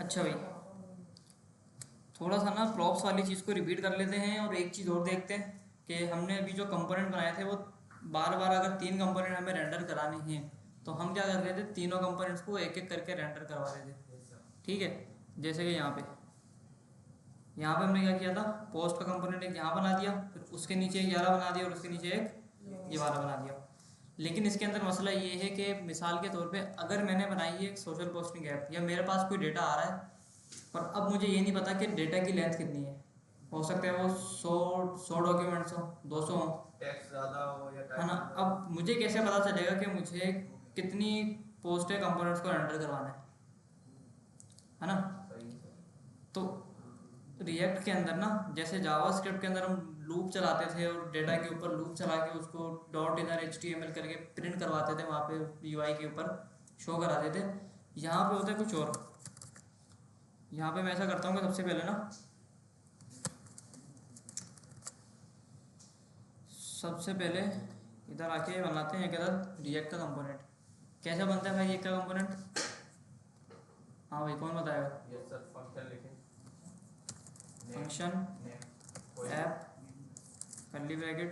अच्छा भाई, थोड़ा सा ना प्रॉप्स वाली चीज़ को रिपीट कर लेते हैं और एक चीज़ और देखते हैं कि हमने अभी जो कंपोनेंट बनाए थे वो बार बार अगर 3 कंपोनेंट हमें रेंडर कराने हैं तो हम क्या कर रहे थे, तीनों कंपोनेंट्स को एक एक करके रेंडर करवा रहे थे। ठीक है, जैसे कि यहाँ पे हमने क्या किया था, पोस्ट का कंपोनेंट एक यहाँ बना दिया, फिर उसके नीचे एक 11 बना दिया और उसके नीचे एक ये वाला बना दिया। लेकिन इसके अंदर मसला ये है कि मिसाल के तौर पे अगर मैंने बनाई है एक सोशल पोस्टिंग ऐप या मेरे पास कोई डेटा आ रहा है पर अब मुझे ये नहीं पता कि डेटा की लेंथ कितनी है, हो सकता है वो 100 डॉक्यूमेंट्स हो, 200 हो, टेक्स्ट ज़्यादा हो या है ना। अब मुझे कैसे पता चलेगा कि मुझे कितनी पोस्ट है कंपोनेंट्स को रेंडर करवाना है ना। तो रिएक्ट के अंदर ना, जैसे जावास्क्रिप्ट के अंदर हम लूप चलाते थे और डेटा के ऊपर लूप चला के उसको डॉट इनर HTML करके प्रिंट करवाते थे, वहाँ पे UI के ऊपर शो कराते थे। यहाँ पे होता है कुछ और। यहाँ पे मैं ऐसा करता हूँ कि सबसे पहले ना, सबसे पहले इधर आके बनाते हैं इधर रिएक्ट का कंपोनेंट। कैसे बनता है भाई रिएक्ट का कंपोनेंट? हाँ भाई, कौन बताएगा? यस सर, फंक्शन लिखें, फंक्शन ऐप कर्ली ब्रैकेट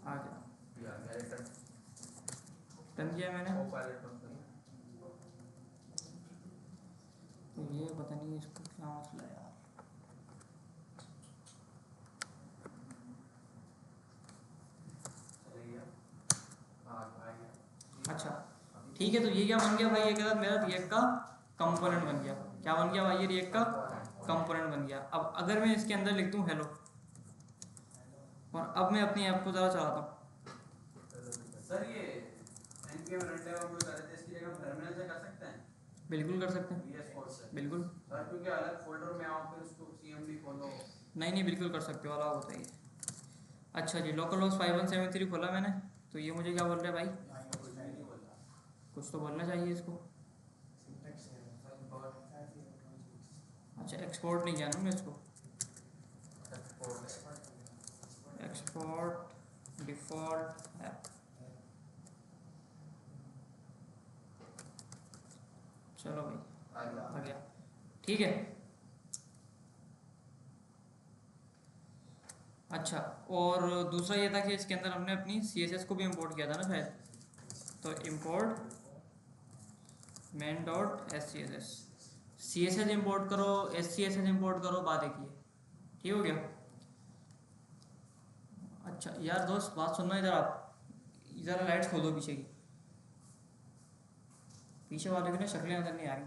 आ गया, डन किया मैंने। तो ये पता नहीं इसको क्या मसला है यार। अच्छा ठीक है, तो ये क्या बन गया भाई, ये क्या मेरा रिएक्ट का कंपोनेंट बन गया। क्या बन गया भाई? ये रिएक्ट का कंपोनेंट बन गया। अब अगर मैं इसके अंदर लिख दूं हेलो और अब मैं अपनी ऐप को ज़रा चलाता हूँ। सर ये npm runtime हम कर रहे थे, इसकी जगह हम टर्मिनल से कर सकते हैं? बिल्कुल कर सकते हैं, VS Code से बिल्कुल। सर, क्योंकि अलग फोल्डर में आओ फिर उसको cmd खोलो। नहीं बिल्कुल कर सकते हो, अलाउ होता है ये। अच्छा जी, लोकल होस्ट 5173 खोला मैंने, तो ये मुझे क्या बोल रहा है भाई? कुछ तो बोलना चाहिए इसको। अच्छा, एक्सपोर्ट नहीं किया ना मैं इसको, एक्सपोर्ट डिफ़ॉल्ट ऐप। चलो भाई आ गया, ठीक है। अच्छा, और दूसरा ये था कि इसके अंदर हमने अपनी CSS को भी इंपोर्ट किया था ना शायद, तो इंपोर्ट main.scss, CSS इंपोर्ट करो, SCSS इंपोर्ट करो, बात एक ही है। ठीक हो गया। अच्छा यार दोस्त, बात सुनना इधर, आप ज़रा लाइट्स खोलो पीछे की, पीछे वाले की ना शक्लें नजर नहीं आ रही।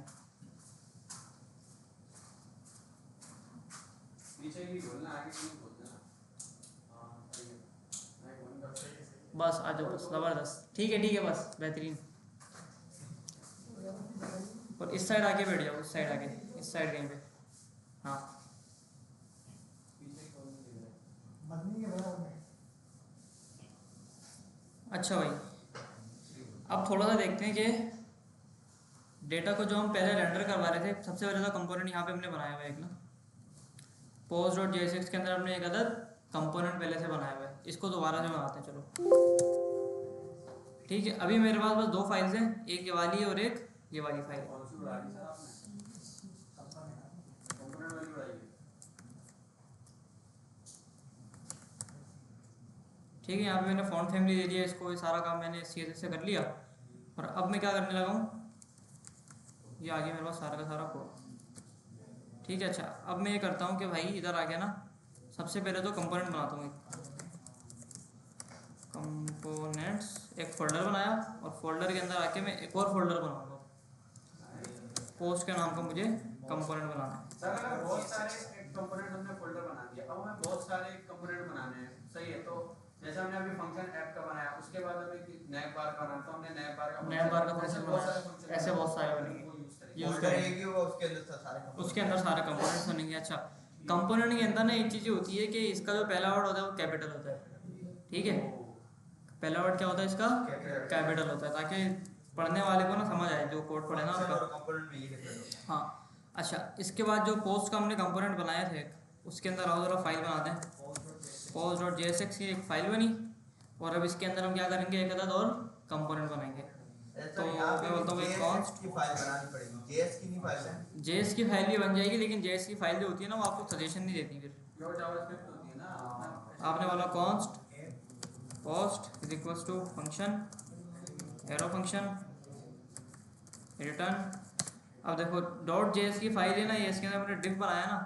पीछे ही बोलना, आगे क्यों बोलना? बस आ जाओ, बस ज़बरदस्त, ठीक है बस बेहतरीन। और इस साइड आके बैठ जाओ, इस साइड आके, इस साइड कहीं पे। हाँ अच्छा भाई, अब थोड़ा सा देखते हैं कि डेटा को जो हम पहले रेंडर करवा रहे थे, सबसे पहले तो कंपोनेंट यहाँ पे हमने बनाया हुआ है एक ना, post.jsx के अंदर हमने एक अदर कंपोनेंट पहले से बनाया हुआ है, इसको दोबारा से बनाते हैं। चलो ठीक है, अभी मेरे पास बस 2 फाइल्स हैं, एक ये वाली और एक ये वाली फाइल है। ठीक है, यहाँ पे मैंने फॉन्ट फैमिली दे दिया इसको, ये सारा काम मैंने CSS से कर लिया। और अब मैं क्या करने लगा हूँ, ये आ गया मेरे पास सारा का सारा कोड। ठीक है, अच्छा अब मैं ये करता हूँ कि भाई इधर आ गया ना, सबसे पहले तो कंपोनेंट बनाता हूँ एक कंपोनेंट्स, एक फोल्डर बनाया और फोल्डर के अंदर आके मैं एक और फोल्डर बनाऊंगा, पोस्ट के नाम का मुझे कंपोनेंट बनाना है। सर अगर बहुत सारे कंपोनेंट हमने फोल्डर बना दिया, अब हमें बहुत सारे कंपोनेंट बनाने हैं, सही है। तो जैसे हमने अभी फंक्शन ऐप का बनाया, उसके बाद हमें नैप बार का बनाना, तो हमने नैप बार का फंक्शन बनाया, ऐसे बहुत सारे बनेंगे, यूज करेंगे, उसके अंदर सारे कंपोनेंट्स बनेंगे। अच्छा, कंपोनेंट के अंदर ना एक चीज़ होती है कि इसका जो पहला वर्ड होता है वो कैपिटल होता है। ठीक है, पहला वर्ड क्या होता है इसका? कैपिटल होता है, ताकि पढ़ने वाले को ना समझ आए, जो कोड पढ़े ना उसका। हाँ अच्छा, इसके बाद जो पोस्ट का हमने कंपोनेंट बनाया थे उसके अंदर आओ जरा फाइल बनाते हैं। post.jsx की एक फाइल बनी और अब इसके अंदर हम क्या करेंगे, एक अदद और कंपोनेंट बनाएंगे। तो मैं बोलता हूँ एक कौन कॉन्स्ट की फाइल बनानी पड़ेगी, जेएस की नहीं फाइल है। जेएस की फाइल भी बन जाएगी, लेकिन जेएस की फाइल जो होती है ना वो आपको सजेशन नहीं देती फिर। प्योर जावास्क्रिप्ट होती है ना, आपने बोला const cost is equals to function arrow function return. अब देखो डॉट जेएस की फाइल है ना, ये इसके अंदर मैंने डिफ बनाया ना,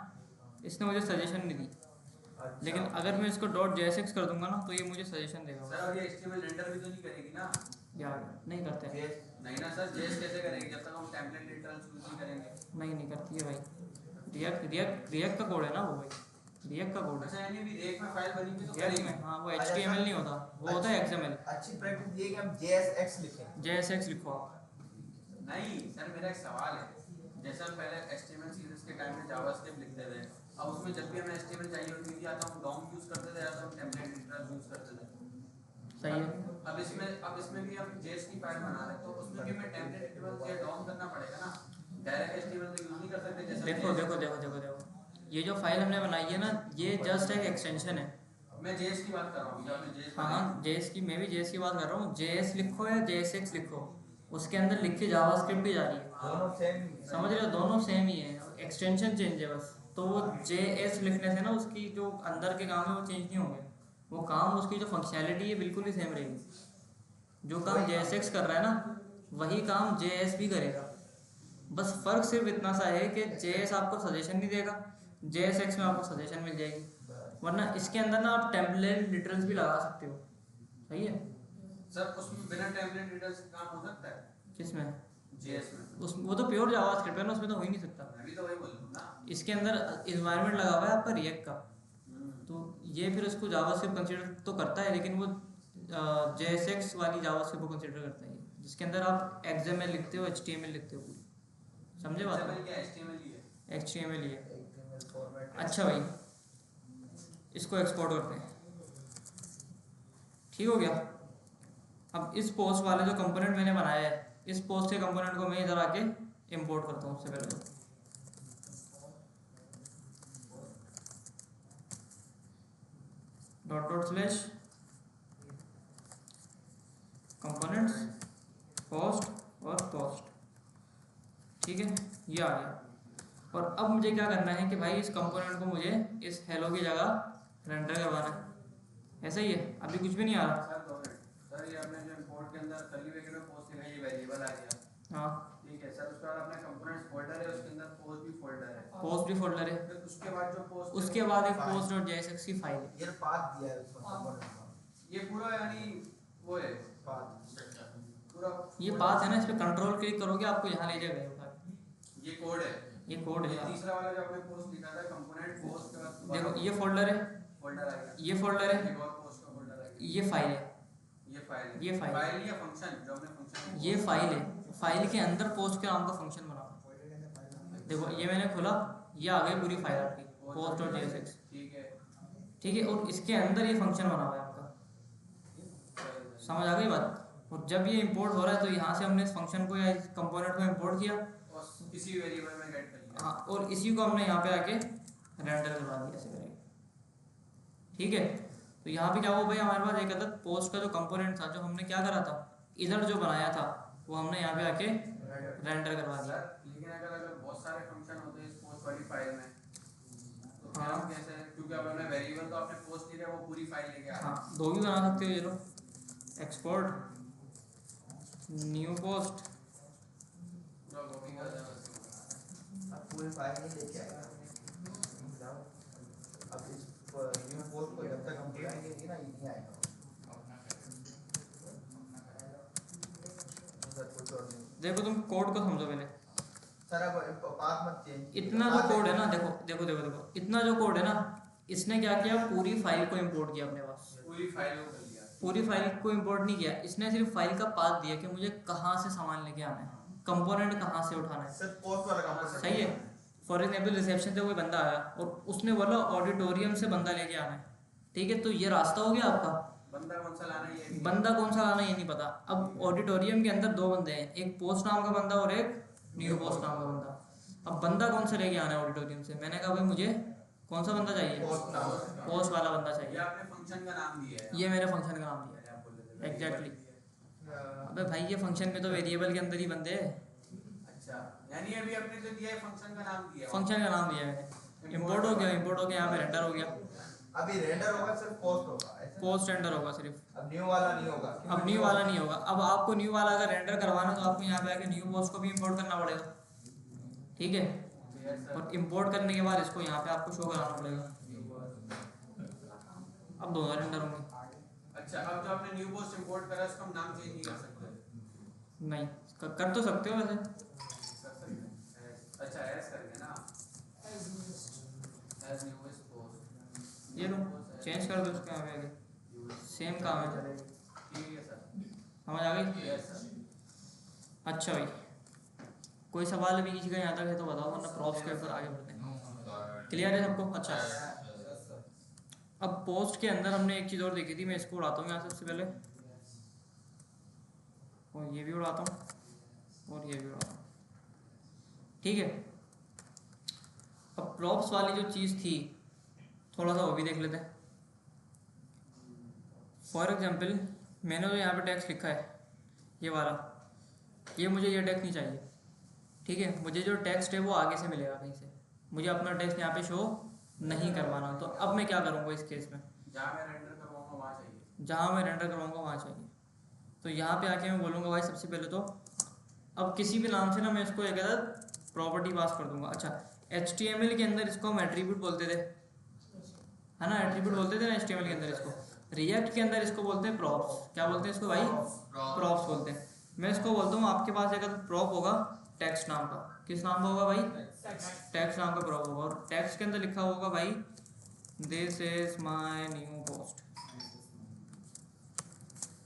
इसने मुझे सजेशन नहीं दी। लेकिन अगर मैं इसको डॉट जेएसएक्स कर दूंगा ना तो ये मुझे सजेशन देगा। सर और ये एचटीएमएल रेंडर भी तो नहीं करेगी ना? यार नहीं करते हैं। नहीं ना सर, जेएस कैसे करेगी जब तक हम टेम्पलेट लिटरल्स यूज नहीं करेंगे? नहीं करती है भाई। रिएक्ट का कोड है ना वो भाई, रिएक्ट का कोड है। अच्छा यानी भी रिएक्ट में फाइल बनी भी तो रिएक्ट करेगी। में हाँ, वो एचटीएमएल नहीं होता, वो होता है एक्सएमएल। अच्छी प्रैक्टिस ये कि हम जेएसएक्स लिखें। जेएसएक्स लिखो आप। नहीं सर, मेरा एक सवाल है। जैसे हम पहले एचटीएमएल सीरीज के टाइम में जावास्क्रिप्ट लिखते थे, अब उसमें जब भी हमें एचटीएमएल चाहिए होती थी या तो हम डॉम यूज करते थे या तो हम टेम्पलेट लिटरल्स यूज करते थे। सही है। अब इसमें भी हम जेएस की फाइल बना रहे हैं तो उसमें भी हमें टेम्पलेट लिटरल्स या डॉम करना पड़ेगा ना, डायरेक्ट एचटीएमएल तो यूज नहीं कर सकते। जैसे देखो ये जो फाइल हमने बनाई है ना, ये जस्ट एक एक्सटेंशन है। मैं जेएस की बात कर रहा हूँ, जो आपने जेएस हाँ जेएस की, मैं भी जेएस की बात कर रहा हूँ। जेएस लिखो या जेएसएक्स लिखो, उसके अंदर लिख के जावास्क्रिप्ट भी जा रही है। दोनों सेम ही है। समझ रहे हो, दोनों सेम ही है, एक्सटेंशन चेंज है बस। तो वो जेएस लिखने से ना उसकी जो अंदर के काम है वो चेंज नहीं होंगे, वो काम उसकी जो फंक्शनैलिटी है बिल्कुल ही सेम रहेगी। जो काम जेएसएक्स कर रहा है ना वही काम जेएस भी करेगा। बस फर्क सिर्फ इतना सा है कि जेएस आपको सजेशन नहीं देगा, जेएसएक्स में आपको सजेशन मिल जाएगी। वरना इसके अंदर ना आप टेम्पलेट लिटरल्स भी लगा सकते हो। सही है सर, उसमें बिना टेम्पलेट लिटरल्स का काम हो सकता है? किसमें? जेएस में। उस वो तो प्योर जावास्क्रिप्ट है ना, उसमें तो हो ही नहीं सकता। मैं भी तो वही बोल रहा हूँ ना। इसके अंदर इन्वायरमेंट लगा हुआ है आपका रिएक्ट का, तो ये फिर उसको जावास्क्रिप्ट कंसीडर तो करता है, लेकिन वो जेएसएक्स वाली जावास्क्रिप्ट को कंसीडर करता है, जिसके अंदर आप एक्सएमएल लिखते हो, एचटीएमएल लिखते हो। समझे बात? एक्सएमएल क्या एचटीएमएल ही है? एचटीएमएल ही है। XML format. अच्छा भाई, इसको एक्सपोर्ट करते हैं। ठीक हो गया। अब इस पोस्ट वाले जो कंपोनेंट मैंने बनाया है, इस पोस्ट के कंपोनेंट को मैं इधर आके इंपोर्ट करता हूँ। सबसे पहले dot dot slash components post और पोस्ट। ठीक है, ये आ गया। और अब मुझे क्या करना है कि भाई इस कंपोनेंट को मुझे इस हेलो की जगह रेंडर करवाना है। ऐसा ही है, अभी कुछ भी नहीं आ रहा। Sir 2 minute. सर ये आपने जो इंपोर्ट के अंदर कर्ली ब्रैकेट में पोस्ट लिखा है, ये वेरिएबल आ गया। हाँ ठीक है सर, उसके बाद अपना कंपोनेंट्स फोल्डर है, उसके अंदर पोस्ट भी फोल्डर है। पोस्ट भी फोल्डर है। फिर उसके बाद जो पोस्ट, उसके बाद एक पोस्ट डॉट जेएसएक्स की फाइल है। ये पाथ दिया है उसमें कंपोनेंट का। ये पूरा यानी वो है पाथ। पूरा। ये बात है ना, इस पे कंट्रोल क्लिक करोगे आपको यहाँ ले जाएगा उठा के। ये कोड है, ये कोड ये है। तीसरा वाला जो आपने पोस्ट लिखा था कंपोनेंट पोस्ट के बाद देखो ये फोल्डर है, फोल्डर आ गया। ये फोल्डर है, एक और पोस्ट का फोल्डर आ गया। ये फाइल है, ये फाइल है। ये फाइल। फाइल या फंक्शन जो हमने फंक्शन, ये फाइल है। फाइल के अंदर पोस्ट के नाम का फंक्शन बना। देखो ये मैंने खोला, ये आ गई पूरी फाइल आपकी पोस्ट डॉट जेएसएक्स। ठीक है। ठीक है, और इसके अंदर ये फंक्शन बना हुआ है आपका। समझ आ गई बात? और जब ये इंपोर्ट हो रहा है तो यहाँ से हमने इस फंक्शन को या इस कंपोनेंट को इंपोर्ट किया और इसी वेरिएबल में गेट कर लिया। हाँ, और इसी को हमने यहाँ पे आके रेंडर करवा दिया ऐसे करके। ठीक है, तो यहाँ पे क्या हुआ भाई, हमारे पास एक अदद पोस्ट का जो कंपोनेंट था, जो हमने क्या करा था, इधर जो बनाया था वो हमने यहाँ पे आके रेंडर करवा दिया। लेकिन अगर बहुत सारे फंक्शन होते हैं इस पोस्ट वाली फाइल में तो हाँ। हम कैसे, क्योंकि अब हमने वेरिएबल तो आपने पोस्ट लिया वो पूरी फाइल लेके आ रहा है। हाँ, दो भी बना सकते हो। ये लो, एक्सपोर्ट न्यू पोस्ट। पूरा कॉपी कर देना। अब पूरी फाइल नहीं लेके आएगा। अब इस न्यू पोस्ट को जब तक हम बुलाएंगे नहीं ना, ये नहीं आएगा। कुछ और नहीं। देखो तुम कोड को समझो पहले। सर अब पाथ मत चेंज। इतना जो कोड है ना, देखो इतना जो कोड है ना, इसने क्या किया, पूरी फाइल को इंपोर्ट किया अपने पास। पूरी फाइल को कर लिया। पूरी फाइल को इंपोर्ट नहीं किया इसने, सिर्फ फाइल का पाथ दिया कि मुझे कहाँ से सामान लेके आना है, कंपोनेंट कहाँ से उठाना है। सर पोस्ट वाला कंपोनेंट सही है। फॉर एग्जाम्पल रिसेप्शन से कोई बंदा आया और उसने बोला ऑडिटोरियम से बंदा लेके आना है। ठीक है, तो ये रास्ता हो गया आपका। बंदा कौन सा लाना है ये बंदा कौन सा लाना ये नहीं पता। अब ऑडिटोरियम के अंदर दो बंदे हैं, एक पोस्ट नाम का बंदा और एक न्यू पोस्ट नाम का बंदा। अब बंदा कौन सा लेके आना है ऑडिटोरियम से? मैंने कहा भाई मुझे कौन सा बंदा चाहिए, पोस्ट वाला बंदा ये चाहिए। आपने फंक्शन का नाम दिया है। ये मेरे फंक्शन का नाम दिया है। एग्जैक्टली। अबे भाई ये फंक्शन में तो वेरिएबल के अंदर ही बंदे हैं। अच्छा, यानी अभी आपने जो दिया है फंक्शन का नाम दिया है। फंक्शन का नाम दिया है मैंने, इंपोर्ट हो गया, इंपोर्ट हो गया, यहाँ पे रेंडर हो गया। अभी रेंडर होगा सिर्फ पोस्ट होगा ऐसा? पोस्ट रेंडर होगा सिर्फ, अब न्यू वाला नहीं होगा। अब न्यू वाला नहीं होगा। अब आपको न्यू वाला अगर रेंडर करवाना तो आपको यहाँ पे आके न्यू पोस्ट को भी इंपोर्ट करना पड़ेगा, ठीक है। Yes, sir. और इंपोर्ट करने के बाद इसको यहाँ पे आपको शो कराना पड़ेगा। अब दोनों रेंडर होंगे। अच्छा, अब जो आपने न्यू पोस्ट इंपोर्ट करा उसका हम नाम चेंज नहीं कर सकते? नहीं, कर तो सकते हो वैसे। कर सकते हैं। अच्छा, एस करके ना, एस न्यूएस्ट पोस्ट, ये लो चेंज कर दो इसको यहाँ पे आगे, सेम काम है। ठीक है सर। समझ आ गई? Yes sir. अच्छा भाई, कोई सवाल अभी किसी का यहाँ तक है तो बताओ, वरना प्रॉप्स के ऊपर आगे बढ़ते हैं। क्लियर है सबको? अच्छा, अब पोस्ट के अंदर हमने एक चीज़ और देखी थी, मैं इसको उड़ाता हूँ यहाँ सबसे पहले, और ये भी उड़ाता हूँ और ये भी उड़ाता हूँ, ठीक है। अब प्रॉप्स वाली जो चीज़ थी थोड़ा सा वो भी देख लेते हैं। फॉर एग्जाम्पल मैंने जो यहाँ पे टैक्स लिखा है ये वाला, ये मुझे ये टैक्स नहीं चाहिए, ठीक है। मुझे जो टेक्स्ट है वो आगे से मिलेगा कहीं से, मुझे अपना टेक्स्ट यहाँ पे शो नहीं करवाना। तो अब मैं क्या करूँगा इस केस में? जहाँ मैं रेंडर करवाऊंगा वहाँ चाहिए। जहाँ मैं रेंडर करवाऊँगा वहाँ चाहिए। तो यहाँ पे आके मैं बोलूँगा भाई सबसे पहले तो अब किसी भी नाम से ना मैं इसको एक अदर प्रॉपर्टी पास कर दूंगा। अच्छा, HTML के अंदर इसको हम एट्रीब्यूट बोलते थे, है ना, एट्रीब्यूट बोलते थे ना HTML के अंदर इसको। रिएक्ट के अंदर इसको बोलते हैं प्रॉप्स। क्या बोलते हैं इसको भाई? प्रॉप्स बोलते हैं। मैं इसको बोलता हूँ आपके पास एक प्रॉप होगा टेक्स्ट नाम का। किस नाम का होगा भाई? टेक्स्ट नाम का प्रॉप होगा, और टेक्स्ट के अंदर लिखा होगा भाई this is my new post,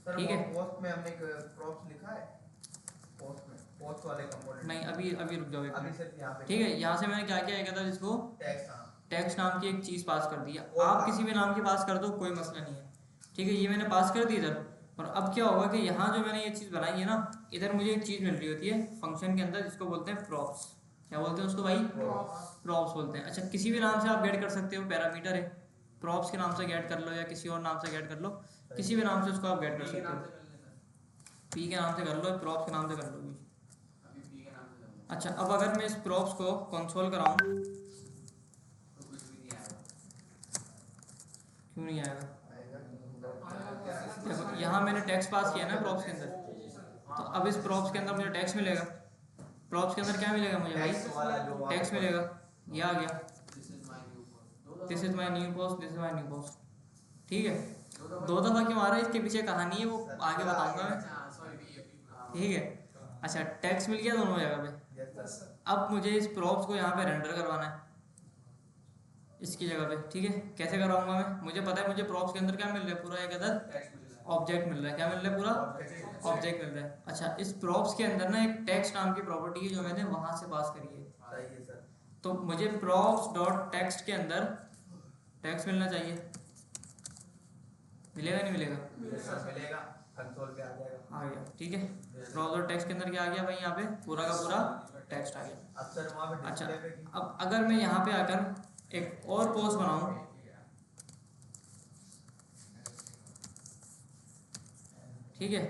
ठीक है। पोस्ट में हमने प्रॉप्स लिखा है, पोस्ट में पोस्ट वाले कंपोनेंट नहीं, अभी रुक जाओ एक अभी मिनट, सिर्फ यहाँ पे ठीक है। यहाँ से मैंने क्या किया है, था जिसको टेक्स्ट नाम की एक चीज़ पास कर दी। आप किसी भी नाम की पास कर दो, कोई मसला नहीं है, ठीक है। ये मैंने पास कर दी इधर, और अब क्या होगा कि यहाँ जो मैंने ये चीज़ बनाई है ना, इधर मुझे एक चीज़ मिल रही होती है फंक्शन के अंदर, जिसको बोलते हैं प्रॉप्स। क्या बोलते हैं उसको भाई? प्रॉप्स बोलते हैं। अच्छा, किसी भी नाम से आप गेट कर सकते हो, पैरामीटर है, प्रॉप्स के नाम से गेट कर लो या किसी और नाम से गेट कर लो, किसी भी नाम से उसको आप गेट कर सकते हो। पी के नाम से कर लो, प्रॉप्स के नाम से कर लो। अच्छा, अब अगर मैं इस प्रॉप्स को कंसोल कराऊं क्यों नहीं आएगा? देखो यहाँ मैंने टेक्स्ट पास किया ना प्रॉप्स के अंदर, तो अब इस प्रॉप्स के अंदर मुझे टेक्स्ट मिलेगा। प्रॉप्स के अंदर क्या मिलेगा मुझे भाई? टेक्स्ट मिलेगा। ये आ गया this is my new post, this is my new post, ठीक है। दो दफ़ा क्यों आ रहा है, इसके पीछे कहानी है, वो आगे बताऊंगा मैं, ठीक है। अच्छा, टेक्स्ट मिल गया दोनों जगह पे। अब मुझे इस प्रॉप्स को यहाँ पे रेंडर करवाना है इसकी जगह पे, ठीक है। कैसे कराऊंगा मैं? मुझे पता है मुझे प्रॉप्स के अंदर क्या मिल रहा है, पूरा एक अदर ऑब्जेक्ट मिल रहा है। क्या मिल रहा है? पूरा ऑब्जेक्ट मिल रहा है। अच्छा, इस प्रॉप्स के अंदर ना एक टेक्स्ट नाम की प्रॉपर्टी है जो मैंने वहां से पास करी है। तो मुझे प्रॉप्स डॉट टेक्स्ट के अंदर टेक्स्ट मिलना चाहिए। मिलेगा नहीं मिलेगा? मिलेगा, कंसोल पे आ जाएगा। आ गया, ठीक है। प्रॉप्स डॉट टेक्स्ट के अंदर क्या आ गया भाई? यहाँ पे पूरा का पूरा टेक्स्ट आ गया। अब सर वहाँ पे अच्छा, डिस्प्ले पे अब अगर मैं यहाँ पे आकर एक और पोस्ट बनाऊं, ठीक है।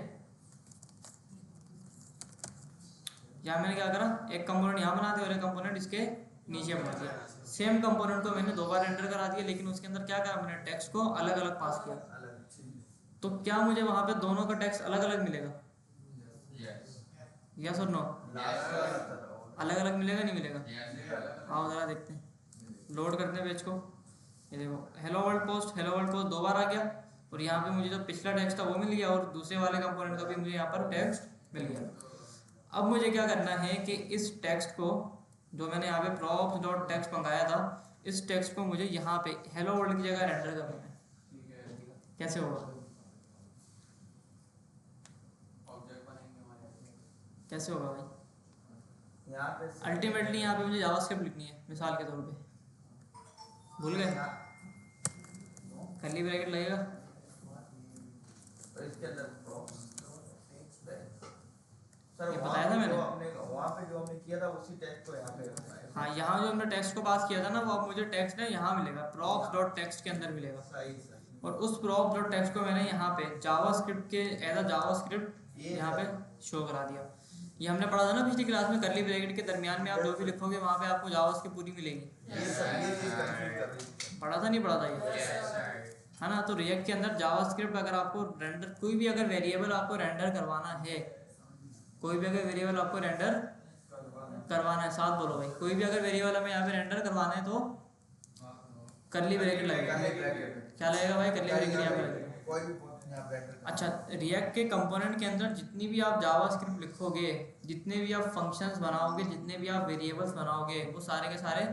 यहाँ मैंने क्या करा, एक कंपोनेंट यहाँ बना दिया और एक कंपोनेंट इसके नीचे बना दिया। सेम कंपोनेंट को मैंने दो बार रेंडर करा दिया, लेकिन उसके अंदर क्या करा, मैंने टेक्स्ट को अलग अलग पास किया। तो क्या मुझे वहां पे दोनों का टेक्स्ट अलग अलग मिलेगा? यस और नो? अलग अलग मिलेगा नहीं मिलेगा? आओ जरा देखते हैं, लोड करते हैं पेज को। ये देखो, हेलो वर्ल्ड पोस्ट दो बार आ गया, और यहाँ पे मुझे जो पिछला टेक्स्ट था वो मिल गया, और दूसरे वाले कंपोनेंट का भी मुझे यहाँ पर टेक्स्ट मिल गया। अब मुझे क्या करना है कि इस टेक्स्ट को जो मैंने यहाँ पे प्रॉप्स डॉट टेक्स्ट मंगाया था, इस टेक्स्ट को मुझे यहाँ पे हेलो वर्ल्ड की जगह रेंडर करना है। कैसे होगा? कैसे होगा भाई? यहाँ पे अल्टीमेटली यहाँ पे मुझे जावास्क्रिप्ट लिखनी है, मिसाल के तौर पे। भूल गए? कर्ली ब्रैकेट लगेगा, तो इसके अंदर सर ये बताया था मैंने। वहाँ पे जो हमने किया था उसी टेक्स्ट को यहाँ पे। हाँ, यहाँ जो हमने टेक्स्ट को पास किया था ना, वो अब मुझे टेक्स्ट है यहाँ मिलेगा, प्रॉप्स डॉट टेक्स्ट के अंदर मिलेगा। सही। और उस प्रॉप्स डॉट टेक्स्ट को मैंने यहाँ पे जावास्क्रिप्ट के एज अ जावास्क्रिप्ट यहाँ पे शो करा दिया। ये हमने पढ़ा था ना पिछली क्लास में, करली ब्रैकेट के दरमियान में आप जो भी लिखोगे वहाँ पे आपको जावास्क्रिप्ट पूरी मिलेगी। ये सब ये चीज कंफ्यूज कर रही है। पढ़ा था नहीं पढ़ा था ये, है ना। तो रिएक्ट के अंदर जावास्क्रिप्ट अगर आपको रेंडर, कोई भी अगर वेरिएबल आपको रेंडर करवाना है, कोई भी अगर वेरिएबल आपको रेंडर करवाना है, साथ बोलो भाई, कोई भी अगर वेरिएबल हमें यहाँ पे रेंडर करवाना है तो करली ब्रैकेट लगेगा। क्या लगेगा भाई? करली ब्रैकेट यहाँ पे लगेगा। कोई भी फंक्शन आप रेंडर कर। अच्छा, रिएक्ट के कंपोनेंट के अंदर जितनी भी आप जावास्क्रिप्ट लिखोगे, जितने भी आप फंक्शंस बनाओगे, जितने भी आप वेरिएबल्स बनाओगे, वो सारे के सारे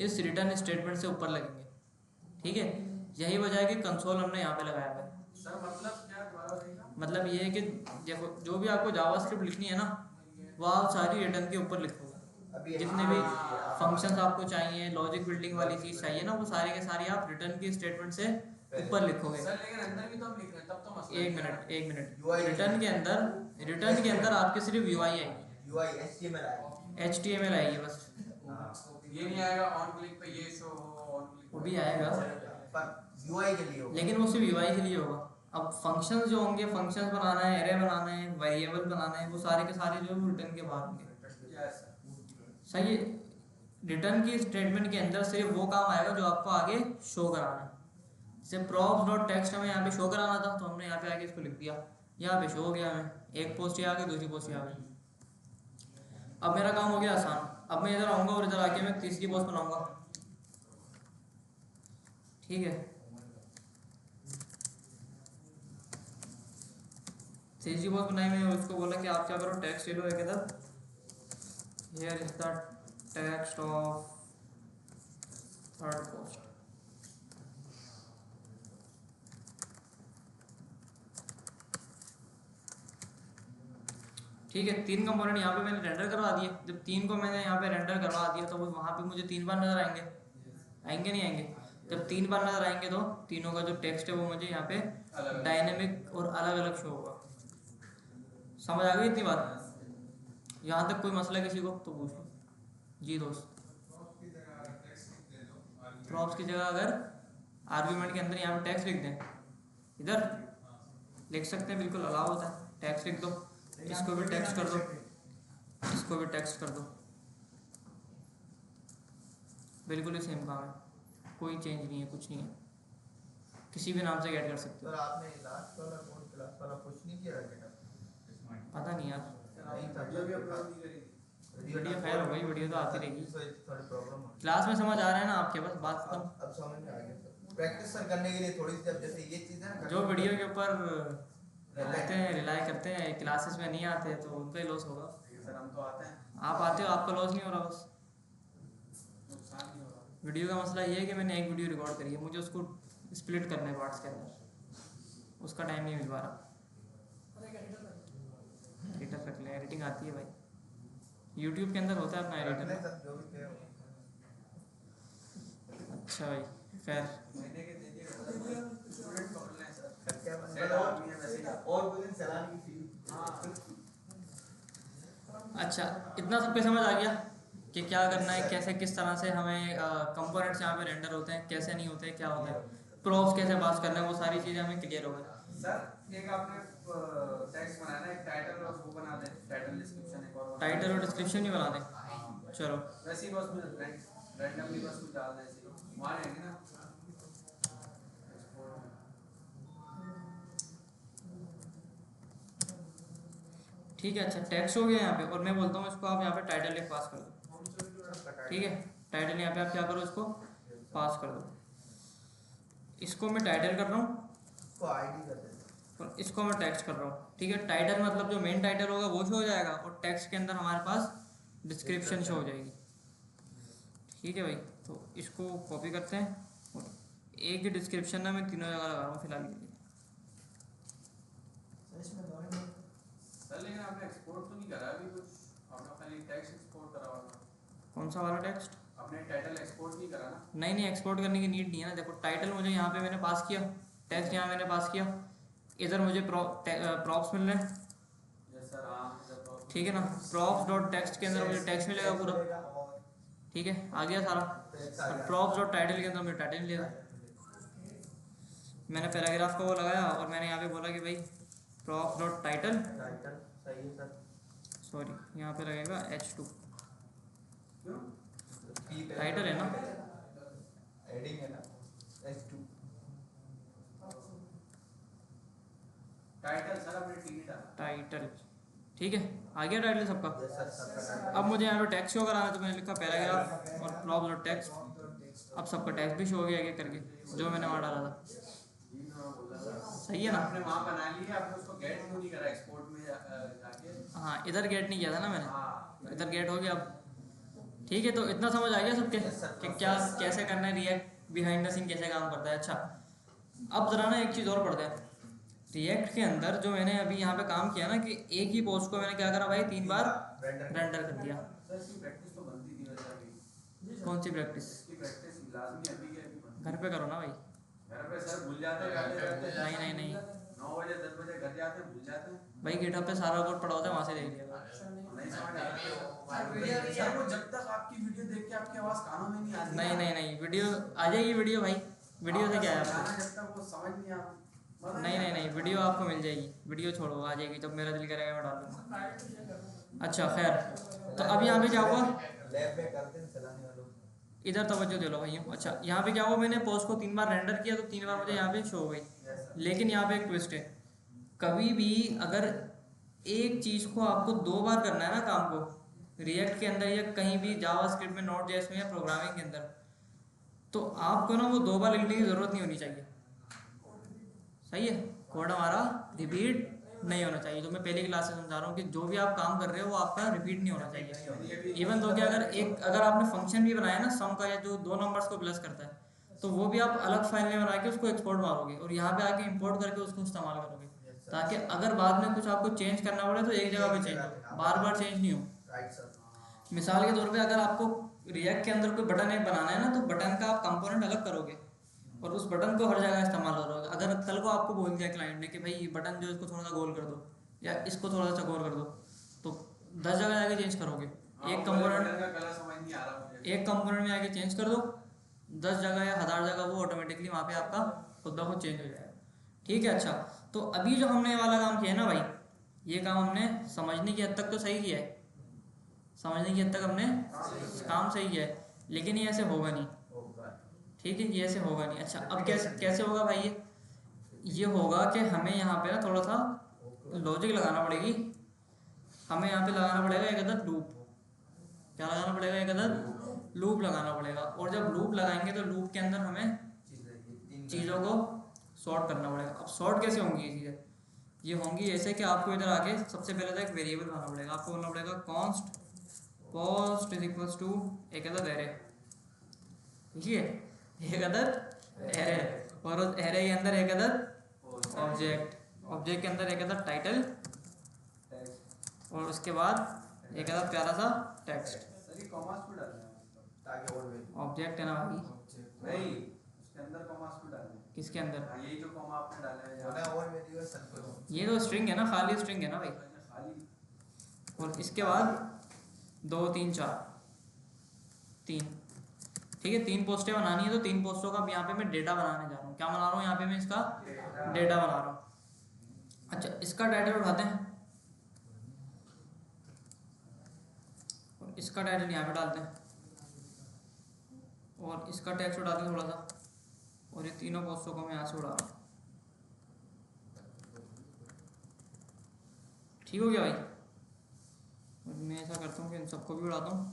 इस रिटर्न स्टेटमेंट से ऊपर लगेंगे। ठीक है, यही वजह है कि कंसोल हमने यहाँ पे लगाया हुआ है। सर मतलब क्या दोबारा देखना? मतलब ये है कि देखो, जो भी आपको जावास्क्रिप्ट लिखनी है ना, वो आप सारी रिटर्न के ऊपर लिखोगे। अभी जितने भी फंक्शंस आपको चाहिए, लॉजिक बिल्डिंग वाली चीज़ चाहिए ना, वो सारे के सारे आप रिटर्न की स्टेटमेंट से ऊपर लिखोगे। सर लेकिन अंदर भी तो हम लिख रहे हैं, तब तो मसला एक नहीं है। मिनट, एक मिनट। UI रिटर्न के अंदर आपके सिर्फ UI आएगी, UI HTML आएगी। HTML आएगी बस। ये नहीं आएगा ऑन क्लिक पे ये शो हो, ऑन क्लिक वो भी आएगा, पर UI के लिए होगा। लेकिन वो सिर्फ UI के लिए होगा। अब फंक्शंस जो होंगे, फंक्शंस बनाना है, एरे बनाना है, वेरिएबल बनाना है, वो सारे के सारे जो रिटर्न के बाहर होंगे। यस सही है। रिटर्न की स्टेटमेंट के अंदर सिर्फ वो काम आएगा जो आपको आगे शो कराना है। जैसे प्रॉप्स डॉट टेक्स्ट हमें यहाँ पे शो कराना था, तो हमने यहाँ पे आके इसको लिख दिया, यहाँ पे शो हो गया। हमें एक पोस्ट आ गई, दूसरी पोस्ट आ गई। अब मेरा काम हो गया आसान। अब मैं इधर आऊँगा और इधर आके मैं तीसरी पोस्ट बनाऊँगा। ठीक है, तीसरी पोस्ट बनाई। मैंने उसको बोला कि आप क्या करो, टेक्स्ट ले लो एक इधर, here is the text of third post. ठीक है, 3 कंपोनेंट यहाँ पे मैंने रेंडर करवा दिए। जब 3 को मैंने यहाँ पे रेंडर करवा दिया तो वो वहाँ पे मुझे 3 बार नजर आएंगे, आएंगे नहीं आएंगे? जब 3 बार नजर आएंगे तो तीनों का जो टेक्स्ट है वो मुझे यहाँ पे डायनेमिक और अलग अलग शो होगा। समझ आ गई इतनी बात? यहाँ तक कोई मसला किसी को तो पूछ लो जी दोस्त। प्रॉप्स की जगह अगर आर्ग्यूमेंट के अंदर यहाँ पे टेक्स्ट लिख दें, इधर लिख सकते हैं, बिल्कुल अलाउ होता है। टेक्स्ट लिख दो, इसको भी टेक्स्ट कर दो, इसको भी टेक्स्ट कर दो, बिल्कुल ही सेम काम है, कोई चेंज नहीं है, कुछ नहीं है, किसी भी नाम से गेट कर सकते हो। सर आपने लास्ट वाला कोड क्लास वाला कुछ नहीं किया है? पता नहीं यार, नहीं था ये भी अपलोड नहीं करी। वीडियो खैर हो गई, वीडियो तो आती रहेगी। थोड़ी प्रॉब्लम हो क्लास में समझ आ रहा है ना आपके? बस बात खत्म। अब समझ में आ गया सर। प्रैक्टिस सर करने के लिए थोड़ी सी, अब जैसे ये चीज है ना, जो वीडियो के ऊपर रहते हैं, रिलाई करते हैं, क्लासेस में नहीं आते तो उनका ही लॉस होगा। सर हम तो आते हैं, आप आते हो, आपका लॉस नहीं हो रहा, बस नुकसान नहीं हो रहा। वीडियो का मसला ये है कि मैंने एक वीडियो रिकॉर्ड करी है, मुझे उसको स्प्लिट करना है पार्ट्स के अंदर, उसका टाइम नहीं मिल पा रहा। एडिटर रख ले, एडिटिंग आती है भाई, यूट्यूब के अंदर होता है अपना रख ले एडिटर। सर, जो भी कहे वो। अच्छा भाई, खैर महीने के दे दिए स्टूडेंट पकड़ लें सर। क्या सेट मतलब आदमी है वैसे ही। और कोई दिन चलाने की चीज। हाँ अच्छा, इतना सब पे समझ आ गया कि क्या करना है, कैसे किस तरह से हमें कंपोनेंट्स यहाँ पे रेंडर होते हैं, कैसे नहीं होते, क्या होता है, प्रॉप्स कैसे पास करना है, वो सारी चीज़ें हमें क्लियर हो गई। सर एक आपने टेक्स्ट बनाना है, एक टाइटल और वो बना दे, टाइटल डिस्क्रिप्शन एक और टाइटल और डिस्क्रिप्शन भी बना दें, चलो। वैसे ही बस में रैंडमली बस कुछ डालना है, ऐसे वहाँ रहेंगे ना। ठीक है, अच्छा टेक्स्ट हो गया यहाँ पे, और मैं बोलता हूँ इसको आप यहाँ पे टाइटल लिख पास कर दो। ठीक है, टाइटल यहाँ पे आप क्या करो, इसको पास कर दो। इसको मैं टाइटल कर रहा हूँ इसको आईडी कर देते हैं। और इसको मैं टेक्स्ट कर रहा हूँ। ठीक है, टाइटल मतलब जो मेन टाइटल होगा वो शो हो जाएगा, और टेक्स्ट के अंदर हमारे पास डिस्क्रिप्शन शो हो जाएगी। ठीक है भाई, तो इसको कॉपी करते हैं, और एक ही डिस्क्रिप्शन ना मैं तीनों जगह लगा रहा हूँ फिलहाल के लिए। सर लेकिन आपने एक्सपोर्ट तो नहीं करा अभी कुछ, आपने खाली टेक्स्ट एक्सपोर्ट करा हुआ। कौन सा वाला टेक्स्ट? आपने टाइटल एक्सपोर्ट नहीं करा ना? नहीं नहीं, एक्सपोर्ट करने की नीड नहीं है ना। देखो टाइटल मुझे यहाँ पे मैंने पास किया, टेक्स्ट यहाँ मैंने पास किया, इधर मुझे प्रॉप्स मिल रहे हैं। यस सर, हाँ ठीक है ना, प्रॉप्स डॉट टेक्स्ट के अंदर मुझे टेक्स्ट मिलेगा पूरा। ठीक है, आ गया सारा। और प्रॉप्स डॉट टाइटल के अंदर मुझे टाइटल मिलेगा। मैंने पैराग्राफ का वो लगाया, और मैंने यहाँ पे बोला कि भाई प्रॉप्स डॉट टाइटल, टाइटल सही है सर। सॉरी यहाँ पे लगेगा H2, क्यों? टाइटल है ना, हेडिंग है ना H2। टाइटल सर आपने टीवी डाला। टाइटल ठीक है, आ गया टाइटल सबका। सर सबका अब मुझे यहाँ पे टेक्स्ट शो कराना है तो मैंने लिखा पैराग्राफ और प्रॉब्स और टेक्स्ट। अब सबका टेक्स्ट भी शो हो गया आगे करके जो मैंने वहाँ डाला था। सही है ना? आपने वहाँ बना लिया, आपने उसको गेट क्यों नहीं करा एक्सपोर्ट में जाके? हाँ इधर गेट नहीं किया था ना मैंने, हाँ इधर गेट हो गया। अब ठीक है, तो इतना समझ आ गया सबके कि क्या कैसे करना है, रिएक्ट बिहाइंड द सीन कैसे काम करता है। अच्छा अब जरा ना एक चीज़ और पढ़ते हैं। रिएक्ट के अंदर जो मैंने अभी यहाँ पे काम किया ना कि एक ही पोस्ट को मैंने क्या करा भाई 3 बार रेंडर कर दिया। सर इसकी प्रैक्टिस तो बनती थी वैसे अभी। कौन सी प्रैक्टिस? इसकी प्रैक्टिस लाजमी अभी के अभी बनती। घर पे करो ना भाई। घर पे सर भूल जाते हैं, नहीं नहीं नहीं 9 बजे 10 बजे घर जाते हैं, भूल जाते हैं। भाई गिटहब पे सारा कोड पड़ा होता है, वहाँ से देख लिया। नहीं समझ आता सर, वो जब तक आपकी वीडियो देख के आपकी आवाज़ कानों में नहीं आती। नहीं नहीं नहीं वीडियो आ जाएगी, वीडियो भाई वीडियो से क्या है आपको? जब तक वो समझ नहीं आता। नहीं नहीं नहीं वीडियो आपको मिल जाएगी, वीडियो छोड़ो आ जाएगी, जब मेरा दिल करेगा मैं डाल दूँगा। अच्छा खैर, तो अब यहाँ पे क्या हुआ, लैब में करते हैं चलाने वालों। इधर तवज्जो दे लो भाइयों। अच्छा यहाँ पे क्या हुआ, मैंने पोस्ट को 3 बार रेंडर किया तो 3 बार मुझे यहाँ पे शो हो गई। लेकिन यहाँ पे एक ट्विस्ट है, कभी भी अगर एक चीज़ को आपको 2 बार करना है ना काम को, रिएक्ट के अंदर या कहीं भी जावास्क्रिप्ट में, नोड जेएस में या प्रोग्रामिंग के अंदर, तो आपको ना वो 2 बार लिखने की ज़रूरत नहीं होनी चाहिए। सही है, कोड हमारा रिपीट नहीं होना चाहिए। जो मैं पहली क्लास से समझा रहा हूँ कि जो भी आप काम कर रहे हो वो आपका रिपीट नहीं होना चाहिए। इवन तो कि अगर आपने फंक्शन भी बनाया ना सम का, या जो 2 नंबर्स को प्लस करता है, तो वो भी आप अलग फाइल में बना के उसको एक्सपोर्ट मारोगे और यहाँ पे आके इंपोर्ट करके उसको इस्तेमाल करोगे, ताकि अगर बाद में कुछ आपको चेंज करना पड़े तो एक जगह पे चेंज हो, बार बार चेंज नहीं हो। Right sir. मिसाल के तौर पे अगर आपको रिएक्ट के अंदर कोई बटन एक बनाना है ना, तो बटन का आप कंपोनेंट अलग करोगे और उस बटन को हर जगह इस्तेमाल करोगे। अगर कल को आपको बोल दिया क्लाइंट ने कि भाई ये बटन जो इसको थोड़ा सा गोल कर दो या इसको थोड़ा सा चौकोर कर दो, तो 10 जगह जाके चेंज करोगे। एक कंपोनेंट का कलर समझ नहीं आ रहा मुझे। एक कंपोनेंट में आके चेंज कर दो, 10 जगह या 1000 जगह वो ऑटोमेटिकली वहाँ पे आपका खुद ब खुद चेंज हो जाएगा। ठीक है। अच्छा तो अभी जो हमने ये वाला काम किया है ना भाई, ये काम हमने समझने की हद तक तो सही किया है, समझने की हद तक हमने काम सही किया है, लेकिन ये ऐसे होगा नहीं। ठीक है, ये ऐसे होगा नहीं। अच्छा अब कैसे होगा भाई, ये होगा कि हमें यहाँ पे ना थोड़ा सा लॉजिक लगाना पड़ेगी। हमें यहाँ पे लगाना पड़ेगा एक अदद लूप। क्या लगाना पड़ेगा? एक अदद लूप लगाना पड़ेगा। और जब लूप लगाएंगे तो लूप के अंदर हमें चीज़ों को सॉर्ट करना पड़ेगा। अब सॉर्ट कैसे होंगी ये चीज़ें? ये होंगी ऐसे कि आपको इधर आके सबसे पहले तो एक वेरिएबल बनाना पड़ेगा। आपको बोलना पड़ेगा const post is equals to एक अदद एरे। ठीक है, एक अदद एरे, और उस एरे के अंदर एक अदद ऑब्जेक्ट, ऑब्जेक्ट के अंदर एक अदद टाइटल, और उसके बाद एक अदद प्यारा सा टेक्स्ट। सर ये कॉमास क्यों डालना है मतलब? ताकि और वैल्यू ऑब्जेक्ट है ना भाई, नहीं उसके अंदर कॉमास क्यों डालना है? किसके अंदर? हाँ, यही जो कॉमा आपने डाला है होना यहाँ और वैल्यू है सर को। ये तो स्ट्रिंग है ना, खाली स्ट्रिंग है ना भाई। खाली। और इसके बाद 2 3 4 3। ठीक है, 3 पोस्टें बनानी है, तो 3 पोस्टों का यहाँ पे मैं डेटा बनाने जा रहा हूँ। क्या बना रहा हूँ यहाँ पे मैं? इसका डेटा बना रहा हूँ। अच्छा इसका टाइटल उठाते हैं और इसका टाइटल यहाँ पे डालते हैं और इसका टेक्स्ट उठाते हैं थोड़ा सा, और ये तीनों पोस्टों को मैं यहाँ से उड़ा रहा हूँ। ठीक हो गया भाई? और मैं ऐसा करता हूँ कि इन सबको भी उड़ाता हूँ।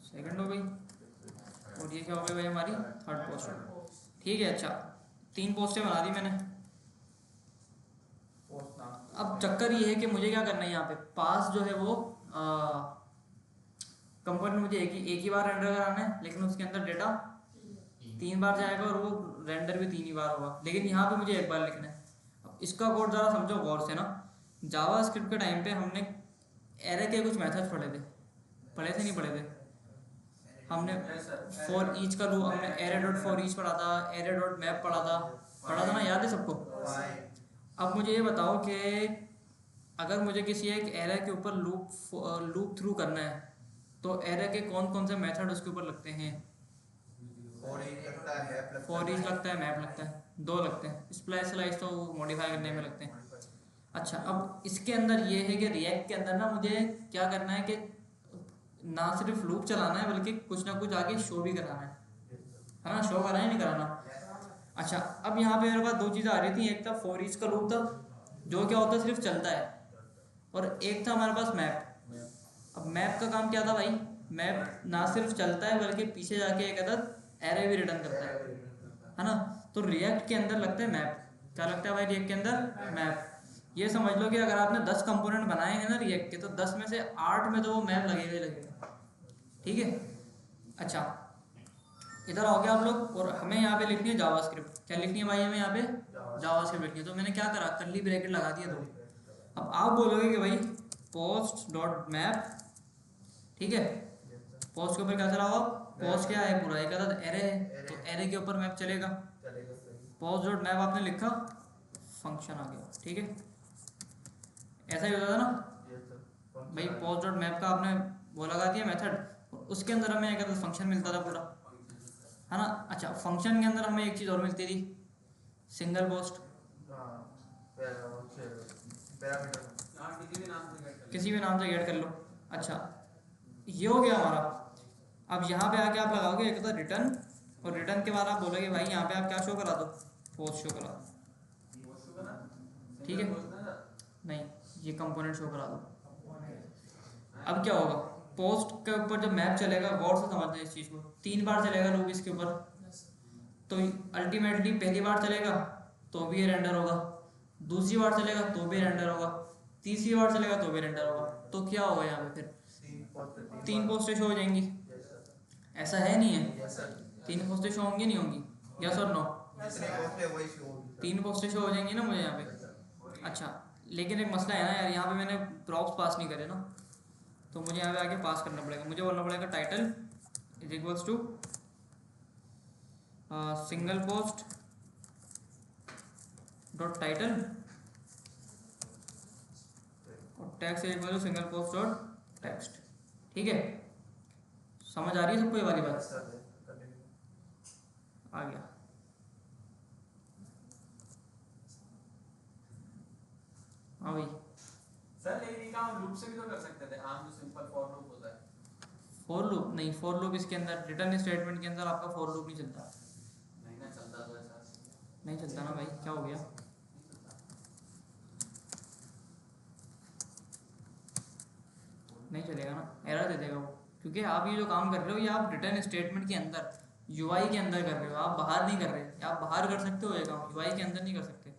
सेकंड हो गई, और ये क्या हो गई भाई हमारी थर्ड पोस्ट। ठीक है। अच्छा 3 पोस्टें बना दी मैंने। पोस्ट नाम अब चक्कर ये है कि मुझे क्या करना है, यहाँ पे पास जो है वो कंपोनेंट मुझे एक ही बार रेंडर कराना है, लेकिन उसके अंदर डेटा 3 बार जाएगा और वो रेंडर भी 3 ही बार होगा, लेकिन यहाँ पे मुझे 1 बार लिखना है। अब इसका कोड ज़रा समझो गौर से ना। जावास्क्रिप्ट के टाइम पे हमने एरे के कुछ मेथड्स पढ़े थे नहीं पढ़े थे? हमने फॉर ईच का लूप, हमने एरे डॉट फॉर ईच पढ़ा था, एरे डॉट मैप पढ़ा था ना, याद है सबको? अब मुझे ये बताओ कि अगर मुझे किसी एक एरे के ऊपर लूप थ्रू करना है, तो एरे के कौन कौन से मेथड उसके ऊपर लगते हैं? 4 इंच लगता है, मैप लगता 4 इंच लगता है, मैप लगता है, 2 लगते हैं। स्प्लाइस स्लाइस तो मॉडिफाई करने में लगते हैं। अच्छा, अब इसके अंदर ये है कि रिएक्ट के अंदर ना मुझे क्या करना है कि ना सिर्फ लूप चलाना है बल्कि कुछ ना कुछ आगे शो भी कराना है ना, शो कराना ही नहीं कराना। अच्छा, अब यहाँ पे मेरे पास दो चीज़ें आ रही थी, एक था 4 इंच का लूप था जो क्या होता है सिर्फ चलता है, और एक था हमारे पास मैप। अब मैप का काम क्या था भाई, मैप ना सिर्फ चलता है बल्कि पीछे जाके एक अदद एरे भी रिटर्न करता है ना। तो रिएक्ट के अंदर लगता है मैप। क्या लगता है भाई रिएक्ट के अंदर? मैप। ये समझ लो कि अगर आपने 10 कंपोनेंट बनाए हैं ना रिएक्ट के, तो 10 में से 8 में तो वो मैप लगेगा ही लगेगा। ठीक है। अच्छा, इधर आओगे आप लोग, और हमें यहाँ पे लिखनी है जावास्क्रिप्ट। क्या लिखनी है भाई हमें यहाँ पे? जावास्क्रिप्ट लिखनी है। तो मैंने क्या करा, कर्ली ब्रैकेट लगा दिया दो। अब आप बोलोगे कि भाई पोस्ट डॉट मैप, ठीक है, पोस्ट के ऊपर क्या चला हुआ? पोस्ट क्या है? पूरा एक अदद एरे है, तो एरे के ऊपर मैप चलेगा। पोस्ट डॉट मैप आपने लिखा, फंक्शन आ गया। ठीक है, ऐसा ही होता था ना भाई। पोस्ट डॉट मैप का आपने वो लगा दिया मेथड, उसके अंदर हमें एक अदद फंक्शन मिलता था पूरा, है ना। अच्छा, फंक्शन के अंदर हमें एक चीज़ और मिलती थी, सिंगल पोस्ट। किसी भी नाम से गेट कर लो। अच्छा, ये हो गया हमारा। अब यहाँ पे आके आप लगाओगे एक तो रिटर्न, और रिटर्न के बाद आप बोलोगे भाई यहाँ पे आप क्या शो करा दो? पोस्ट शो करा दो। ठीक है, नहीं, ये कंपोनेंट शो करा दो। अब क्या होगा, पोस्ट के ऊपर जब मैप चलेगा, गौर से समझना इस चीज़ को, 3 बार चलेगा लूप इसके ऊपर, तो अल्टीमेटली पहली बार चलेगा तो भी ये रेंडर होगा, दूसरी बार चलेगा तो भी रेंडर होगा, तीसरी बार चलेगा तो भी रेंडर होगा। तो क्या होगा यहाँ पे फिर? 3 पोस्टें शो हो जाएंगी। ऐसा है नहीं है? 3 पोस्टें शो होंगी नहीं होंगी? यस और नो? 3 पोस्टें शो हो जाएंगी ना मुझे यहाँ पे। अच्छा, लेकिन एक मसला है ना यार, यहाँ पे मैंने प्रॉप्स पास नहीं करे ना, तो मुझे यहाँ पे आके पास करना पड़ेगा। मुझे बोलना पड़ेगा title is equals to single post dot title, और text is equal to single post dot text. ठीक है, समझ आ रही है सबको ये वाली बात? आ गया। हाँ भाई, सर लेकिन ये काम लूप से भी तो कर सकते थे, आम जो सिंपल फॉर लूप होता है। फॉर लूप नहीं, फॉर लूप इसके अंदर रिटर्न स्टेटमेंट के अंदर आपका फॉर लूप नहीं चलता। नहीं ना चलता तो ऐसा नहीं चलता ना भाई, क्या हो गया? नहीं चलेगा ना, एरर दे देगा वो, क्योंकि आप ये जो काम कर रहे हो ये आप रिटर्न स्टेटमेंट के अंदर, यूआई के अंदर कर रहे हो, आप बाहर नहीं कर रहे। आप बाहर कर सकते हो ये काम, यूआई के अंदर नहीं कर सकते।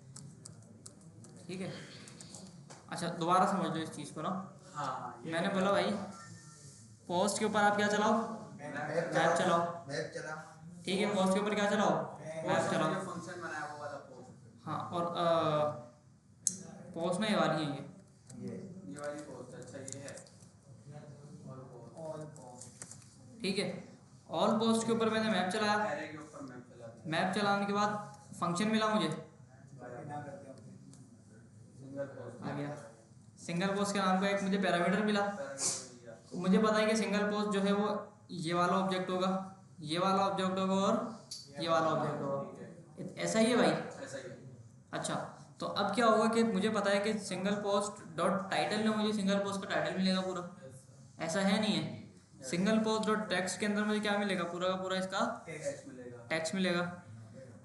ठीक है। अच्छा, दोबारा समझ लो इस चीज़ को ना। हाँ, मैंने बोला भाई पोस्ट के ऊपर आप क्या चलाओ? मैप चलाओ। मैप चला। ठीक है, पोस्ट के ऊपर क्या चलाओ? मैप चलाओ। जो फंक्शन बनाया वो वाला पोस्ट। हाँ, और पोस्ट में ये वाली है ये वाली पोस्ट। अच्छा, ये है ऑल पोस्ट। ठीक है। ऑल पोस्ट के ऊपर मैंने मैप चलाया, एरे के ऊपर मैप चला दिया। मैप चलाने के बाद फंक्शन मिला मुझे, सिंगल पोस्ट आ गया। सिंगल पोस्ट के नाम का एक मुझे पैरामीटर मिला। मुझे पता है कि सिंगल पोस्ट जो है वो ये वाला ऑब्जेक्ट होगा, ये वाला ऑब्जेक्ट होगा और ये वाला ऑब्जेक्ट होगा। ऐसा ही है भाई? ऐसा ही है। अच्छा, तो अब क्या होगा कि मुझे पता है कि सिंगल पोस्ट डॉट टाइटल में मुझे सिंगल पोस्ट का टाइटल मिलेगा पूरा। ऐसा है नहीं है? सिंगल पोस्ट डॉट टेक्स्ट के अंदर मुझे क्या मिलेगा? पूरा का पूरा इसका टेक्स्ट मिलेगा। टेक्स्ट मिलेगा।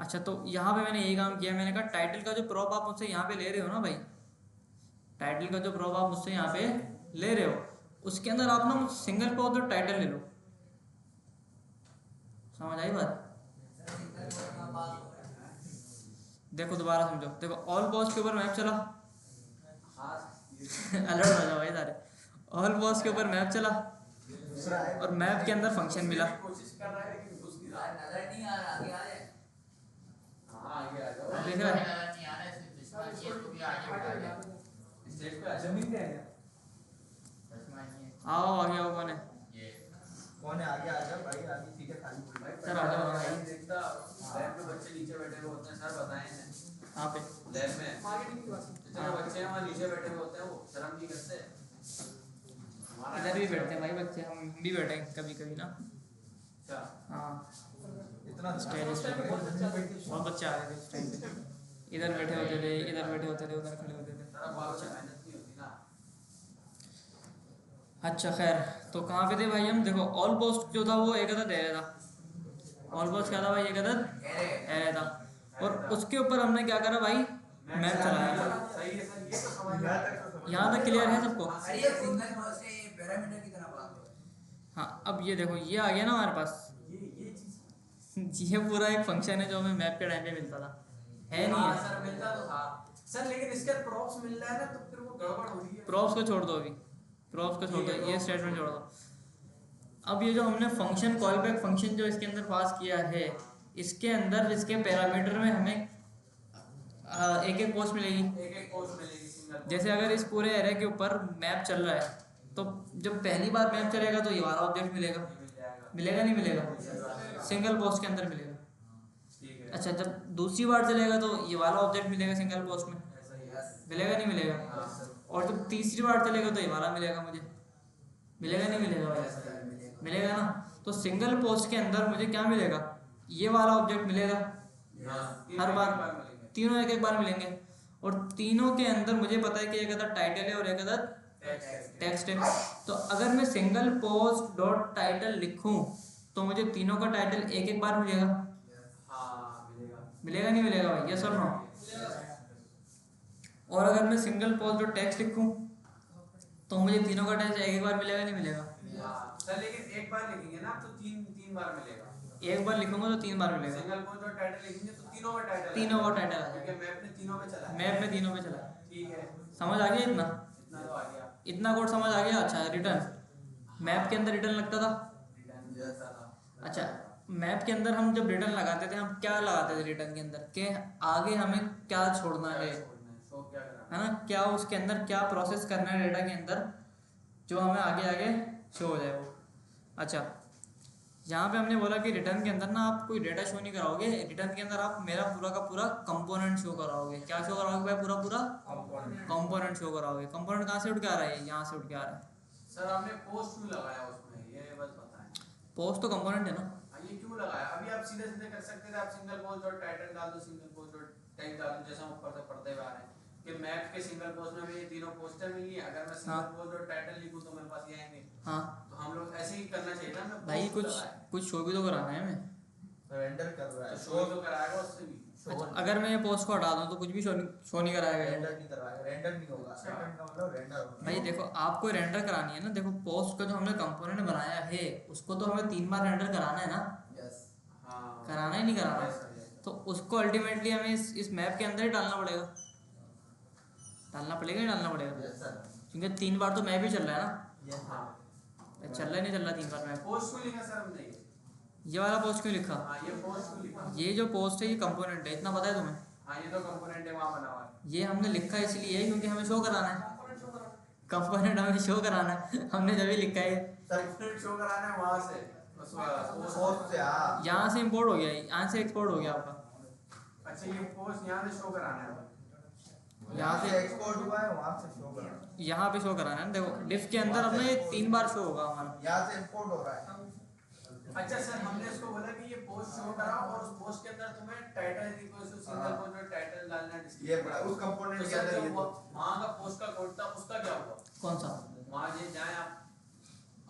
अच्छा, तो यहाँ पे मैंने यही काम किया। मैंने कहा टाइटल का जो प्रॉप आप मुझसे यहाँ पे ले रहे हो ना भाई, टाइटल का जो प्रॉप आप मुझसे यहाँ पे ले रहे हो, उसके अंदर आप ना मुझसे सिंगल पोस्ट डॉट टाइटल ले लो। समझ आई बात? देखो दोबारा समझो। देखो, ऑल पोस्ट के ऊपर मैप चला, हाँ, अलर्ट हो जाओ भाई सारे। ऑल पोस्ट के ऊपर मैप चला और मैप के अंदर फंक्शन मिला। कोशिश कर रहा है लेकिन घुस नहीं रहा। नजर नहीं आ रहा, आगे आ जाए। हाँ, आगे आ जाओ। देख रहा है? नजर नहीं आ रहा है, सिर्फ इसका ये तो भी आगे बढ़ा गया। स्टेज पे आ जमीन पे आ गया। चश्मा नहीं है। आओ, आ गया। कौन है? ये कौन है? आगे आ जा भाई, आगे सीधे खाली बोल भाई। सर आ जाओ भाई। देखता लैब में बच्चे नीचे बैठे हुए होते हैं, सर बताएं हैं यहाँ पे लैब में जितने बच्चे हैं वहाँ नीचे बैठे हुए होते हैं, वो शर्म नहीं करते। इधर भी बैठते हैं भाई बच्चे, हम भी बैठे हैं कभी कभी ना। अच्छा, हाँ, ये तो इतना स्टेज बहुत बच्चे आ रहे थे उस टाइम पे, इधर बैठे होते थे, इधर बैठे होते थे, उधर खड़े होते थे। सारा बाल से मेहनत नहीं होती ना। अच्छा खैर, तो कहाँ पे थे भाई हम? देखो ऑल पोस्ट जो था वो एक अदद एरे था। ऑल पोस्ट क्या था भाई? एक अदद एरे था। और उसके ऊपर हमने क्या करा भाई? मैप चलाया। सही है सर, ये तो समझ में आता है। यहाँ तक क्लियर है सबको? अरे ये सिंगल पॉज से ये पैरामीटर की तरह बात है। हाँ, अब ये देखो ये आ गया ना हमारे पास। ये चीज ये पूरा एक फंक्शन है जो हमें मैप के टाइम पे मिलता था, है नहीं हाँ है? सर, मिलता तो था सर, लेकिन इसके प्रॉप्स मिल रहा है ना, तो फिर वो गड़बड़ हो रही है। प्रॉप्स को छोड़ दो, अभी प्रॉप्स को छोड़ दो, ये स्टेटमेंट छोड़ दो। अब ये जो हमने फंक्शन कॉल बैक फंक्शन जो इसके अंदर पास किया है, इसके अंदर इसके पैरामीटर में हमें एक एक पोस्ट मिलेगी। एक एक पोस्ट मिलेगी सिंगल। जैसे अगर इस पूरे एरे के ऊपर मैप चल रहा है, तो जब पहली बार मैप चलेगा तो ये वाला ऑब्जेक्ट मिलेगा, मिल जाएगा। मिलेगा नहीं मिलेगा? सिंगल पोस्ट के अंदर मिलेगा। ठीक है। अच्छा, जब दूसरी बार चलेगा तो ये वाला ऑब्जेक्ट मिलेगा सिंगल पोस्ट में, ऐसा ही है। मिलेगा नहीं मिलेगा? हाँ सर। और जब तीसरी बार चलेगा तो ये वाला मिलेगा मुझे, मिलेगा नहीं मिलेगा भाई? मिलेगा ना। तो सिंगल पोस्ट के अंदर मुझे क्या मिलेगा? ये वाला ऑब्जेक्ट मिलेगा हाँ, हर बार, मिलेंगे। तीनों एक एक बार मिलेंगे। और तीनों के अंदर मुझे पता है कि एक अदर टाइटल है और एक अदर टेक्स्ट है। तो अगर मैं सिंगल पोस्ट डॉट टाइटल लिखूं तो मुझे तीनों का टाइटल एक एक बार मिलेगा, हाँ मिलेगा। मिलेगा नहीं मिलेगा भाई? यस और नो? और अगर मैं सिंगल पोस्ट डॉट टेक्स्ट लिखूं तो मुझे तीनों का टाइटल एक एक बार मिलेगा नहीं मिलेगा? हाँ सर, लेकिन एक बार लिखेंगे ना तो तीन बार मिलेगा। एक बार लिखूंगा तो 3 बार मिलेगा। सिंगल पोस्ट और टाइटल लिखेंगे तो तीनों का टाइटल तीनों का टाइटल आ क्योंकि जाएगा। मैप ने तीनों में चला है। मैप में तीनों पे चला है। ठीक है, समझ आ गया इतना? इतना तो आ गया। इतना कोड समझ आ गया? अच्छा, रिटर्न, मैप के अंदर रिटर्न लगता था। रिटर्न जैसा था। अच्छा, मैप के अंदर हम जब रिटर्न लगाते थे, हम क्या लगाते थे रिटर्न के अंदर? कि आगे हमें क्या छोड़ना है, शो क्या करना है ना? क्या उसके अंदर क्या प्रोसेस करना है डेटा के अंदर जो हमें आगे आगे शो हो जाए वो। अच्छा, यहाँ पे हमने बोला कि रिटर्न के अंदर ना आप कोई डेटा शो नहीं कराओगे, रिटर्न के अंदर आप मेरा पूरा का पूरा कंपोनेंट शो कराओगे। क्या शो कराओगे भाई? पूरा पूरा कंपोनेंट शो कराओगे। कंपोनेंट कहाँ से उठ के आ रहा है? यहाँ से उठ के आ रहा है। सर, आपने पोस्ट क्यों लगाया उसमें, ये बस बताएं। पोस्ट तो कंपोनेंट है ना। हाँ, ये क्यों लगाया? अभी आप सीधे सीधे कर सकते थे, आप सिंगल पोस्ट और टाइटल डाल दो, सिंगल पोस्ट और टैग डाल दो, जैसा हम ऊपर से पढ़ते हुए आ रहे हैं कि मैप के सिंगल पोस्ट में भी ये तीनों पोस्टर मिली है। अगर मैं सिंगल पोस्ट और टाइटल लिखूं तो मेरे पास ये आएंगे। हाँ तो हम लोग ऐसे ही करना चाहिए ना। मैं भाई, post कुछ लगाया। कुछ शो भी तो कराना है हमें। रेंडर कर रहा तो है, शो तो कराएगा उससे भी। अच्छा, अगर मैं ये पोस्ट को हटा दूँ तो कुछ भी शो नहीं कराएगा ये? रेंडर नहीं करवाएगा, रेंडर नहीं होगा। रिटर्न का मतलब रेंडर होगा। भाई देखो, आपको रेंडर करानी है ना। देखो, पोस्ट का जो हमने कंपोनेंट बनाया है उसको तो हमें 3 बार रेंडर कराना है ना। यस। हाँ, कराना ही नहीं कराना? ऐसा ही है। तो उसको अल्टीमेटली हमें इस मैप के अंदर ही डालना पड़ेगा। डालना पड़ेगा ही डालना पड़ेगा, यस सर। क्योंकि 3 बार तो मैप ही चल रहा है ना। यस हाँ, चल रहा ही नहीं चल रहा 3 बार मैप। पोस्ट को लिखा सर हमने ये। ये वाला पोस्ट क्यों लिखा? हाँ, ये पोस्ट को लिखा। ये जो पोस्ट है ये कंपोनेंट है, इतना पता है तुम्हें? हाँ, ये तो कंपोनेंट है, वहाँ बना हुआ है। ये हमने लिखा इसलिए क्योंकि हमें शो कराना है। कंपोनेंट हमें शो कराना है, हमने जब भी लिखा है। कंपोनेंट शो कराना है वहाँ से, बस पोस्ट से हाँ। यहाँ से इंपोर्ट हो गया, यहाँ से एक्सपोर्ट हो गया आपका। अच्छा, ये पोस्ट यहाँ से शो कराना है। यहाँ से एक्सपोर्ट हुआ है, वहाँ से शो कर रहा है। यहाँ पे शो कराना है ना। देखो, डिफ के अंदर अपना ये 3 बार शो होगा हमारा। यहाँ से इंपोर्ट हो रहा है। अच्छा सर, हमने इसको बोला कि ये पोस्ट शो कराओ और उस पोस्ट के अंदर तुम्हें title equal to single post में टाइटल डालना है। ये पड़ा उस कंपोनेंट के अंदर। ये तो वहाँ का पोस्ट का कोड था, उसका क्या हुआ? कौन सा? वहाँ ये जाए आप,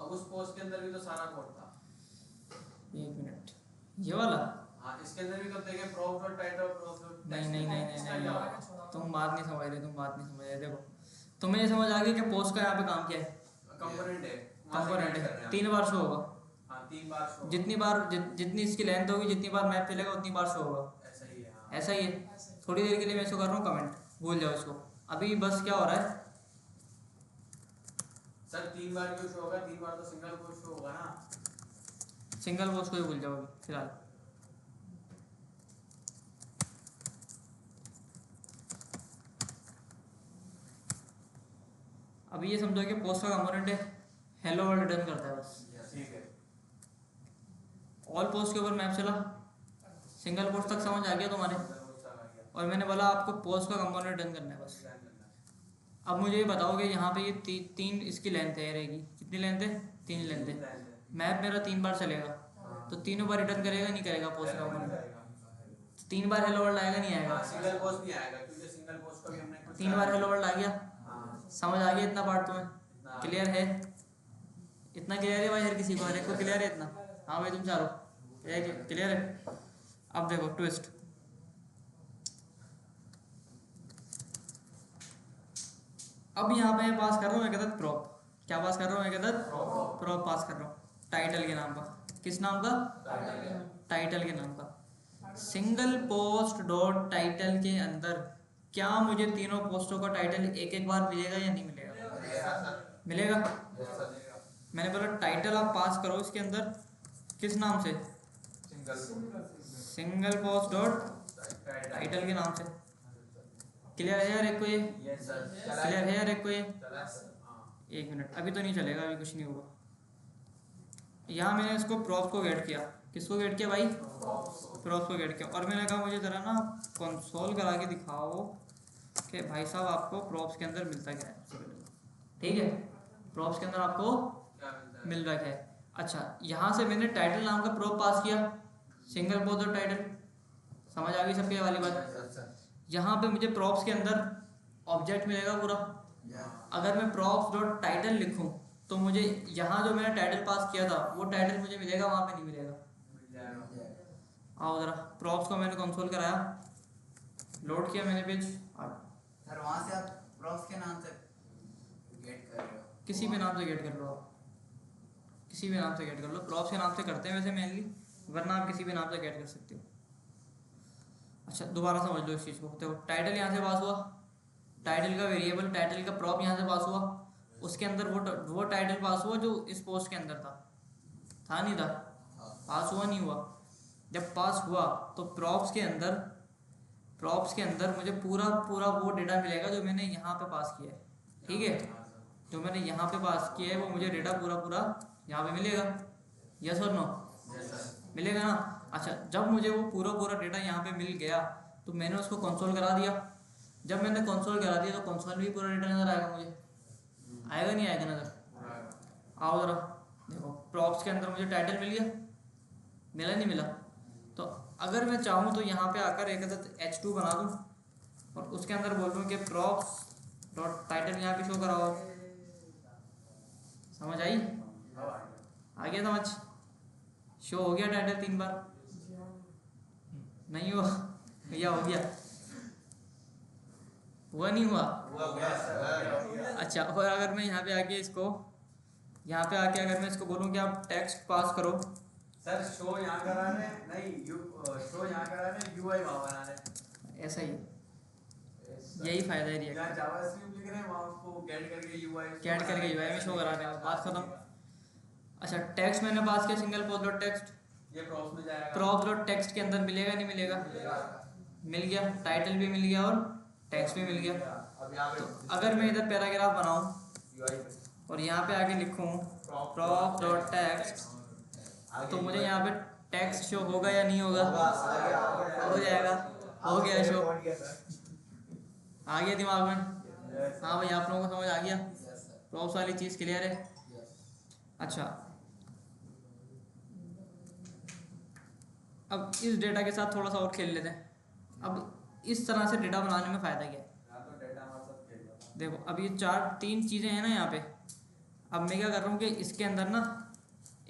अब उस पोस्ट के अंदर भी तो सारा कोड था। 1 मिनट, ये वाला? हाँ, इसके अंदर भी तो देखे प्रॉप्ट और टाइटल प्रॉप्ट और नहीं नहीं नहीं नहीं इसका क्या हुआ? नहीं, तुम बात नहीं समझ रहे, तुम बात नहीं समझ रहे। देखो, तुम्हें ये समझ आ गया कि पोस्ट का यहाँ पे काम क्या है? कंपोनेंट है, वहाँ से कंपोनेंट connect कर है, रहे हैं 3 बार शो होगा। हाँ, 3 बार शो। जितनी बार जितनी इसकी लेंथ होगी, जितनी बार मैप चलेगा उतनी बार शो होगा। ऐसा ही है। हाँ। ऐसा ही है। थोड़ी देर के लिए मैं शो कर रहा हूँ कमेंट, भूल जाओ इसको। अभी बस क्या हो रहा है? सर, 3 बार क्यों शो होगा? 3 बार तो सिंगल पोस्ट शो होगा ना। सिंगल पोस्ट को ही भूल जाओ अभी फिलहाल। अभी ये समझो कि पोस्ट का कंपोनेंट है हेलो वर्ल्ड रिटर्न करता है बस। ठीक है। ऑल पोस्ट के ऊपर मैप चला, सिंगल पोस्ट तक समझ आ गया तुम्हारे? पोस्ट आ गया। और मैंने बोला आपको पोस्ट का कंपोनेंट रिटर्न करना है बस। अब मुझे ये बताओ कि यहाँ पे ये 3 इसकी लेंथ है रहेगी। कितनी लेंथ है? 3 लेंथ है। मैप मेरा 3 बार चलेगा। तो तीनों बार रिटर्न करेगा नहीं करेगा पोस्ट कंपोनेंट? 3 बार हेलो वर्ल्ड आएगा नहीं आएगा? सिंगल पोस्ट नहीं आएगा क्योंकि सिंगल पोस्ट को भी हमने कुछ 3 बार हेलो वर्ल्ड आ गया। हाँ। समझ आ गया इतना पार्ट तुम्हें? क्लियर है? इतना क्लियर है भाई? हर किसी को, हर एक को क्लियर है इतना? हाँ भाई तुम चारों क्लियर है? अब देखो ट्विस्ट, अब यहाँ पे पास कर रहा हूँ एक प्रॉप। क्या पास कर रहा हूँ? एक प्रॉप पास कर रहा हूँ टाइटल के नाम का। किस नाम का? टाइटल के नाम का। सिंगल पोस्ट डॉट टाइटल के अंदर क्या मुझे तीनों पोस्टों का टाइटल एक एक बार मिलेगा या नहीं मिलेगा? मिलेगा। मैंने बोला टाइटल आप पास करो इसके अंदर, किस नाम से? सिंगल पोस्ट डॉट टाइटल के नाम से। क्लियर है यार एक को ये? क्लियर है यार एक को ये? एक मिनट, अभी तो नहीं चलेगा, अभी कुछ नहीं होगा। यहाँ मैंने इसको प्रॉप्स को गेट किया। किसको गेट किया भाई? प्रॉप्स को गेट किया। और मैंने कहा मुझे जरा ना कंसोल करा के दिखाओ कि भाई साहब आपको प्रॉप्स के अंदर मिलता क्या है। ठीक है, प्रॉप्स के अंदर आपको मिल रहा है। अच्छा, यहाँ से मैंने टाइटल नाम का प्रॉप पास किया, सिंगल पोस्ट डॉट टाइटल। समझ आ गई सबके वाली बात? यहाँ पे मुझे प्रॉप्स के अंदर ऑब्जेक्ट मिलेगा पूरा। अगर मैं प्रॉप्स डॉट टाइटल लिखूँ तो मुझे यहाँ जो मैंने टाइटल पास किया था वो टाइटल मुझे मिलेगा, वहाँ पे नहीं मिलेगा। आओ जरा, प्रॉप्स को मैंने कंसोल कराया, लोड किया मैंने पेज। सर वहाँ से आप प्रॉप्स के नाम से गेट कर रहे हो? किसी भी नाम से गेट कर लो आप, किसी भी नाम से गेट कर लो। प्रॉप्स के नाम से करते हैं वैसे मेनली, वरना आप किसी भी नाम से गेट कर सकते हो। अच्छा दोबारा समझ लो इस चीज़ को। देखो टाइटल यहाँ से पास हुआ, टाइटल का वेरिएबल, टाइटल का प्रॉप यहाँ से पास हुआ, उसके अंदर वो टाइटल पास हुआ जो इस पोस्ट के अंदर था नहीं था? पास हुआ नहीं हुआ? जब पास हुआ तो प्रॉप्स के अंदर मुझे पूरा वो डेटा मिलेगा जो मैंने यहाँ पे पास किया है। ठीक है, जो मैंने यहाँ पे पास किया है वो मुझे डेटा पूरा यहाँ पे मिलेगा। यस और नो? मिलेगा ना? अच्छा, जब मुझे वो पूरा डेटा यहाँ पे मिल गया तो मैंने उसको कंसोल करा दिया। जब मैंने कंसोल करा दिया तो कंसोल भी पूरा डेटा नज़र आएगा मुझे, आएगा नहीं आएगा नज़र? आओ जरा देखो, प्रॉप्स के अंदर मुझे टाइटल मिल गया, मिला नहीं मिला? तो अगर मैं चाहूँ तो यहाँ पे आकर एक H2 बना दूँ और उसके अंदर बोल दूँ कि प्रॉप्स डॉट टाइटल यहाँ पे शो कराओ। समझ आई? आ गया समझ? शो हो गया टाइटल 3 बार? नहीं हुआ? या हो गया? हुआ नहीं हुआ? अच्छा, और अगर मैं यहाँ पे आके इसको अगर मैं इसको बोलूँ कि आप टेक्स्ट पास करो। सर शो यहाँ करा रहे नहीं, शो यहाँ करा रहे, यूआई वहाँ बना रहे। ऐसा ही, यही फायदा है रिएक्ट। यहाँ जावास्क्रिप्ट लिख रहे हैं, वहाँ उसको गेट करके यूआई में शो करा रहे हैं। बात खत्म। अच्छा, टेक्स्ट मैंने पास किया, सिंगल पोस्ट डॉट टेक्स्ट, ये प्रॉप्स में जाएगा। प्रॉप्स डॉट टेक्स्ट के अंदर मिलेगा नहीं मिलेगा? मिल गया, टाइटल भी मिल गया और टेक्स्ट भी मिल गया। तो अगर मैं इधर पैराग्राफ बनाऊँ और यहाँ पे आके लिखूँ प्रॉप्स डॉट टेक्स्ट, तो मुझे यहाँ पे टेक्स्ट शो होगा या नहीं होगा? हो जाएगा, हो गया शो। आ गया दिमाग में? हाँ भाई, आप लोगों को समझ आ गया? प्रॉप्स वाली चीज़ क्लियर है? अच्छा, अब इस डेटा के साथ थोड़ा सा और खेल लेते हैं। अब इस तरह से डेटा बनाने में फ़ायदा क्या है? देखो, अब ये 3 चीज़ें हैं ना यहाँ पे। अब मैं क्या कर रहा हूँ कि इसके अंदर ना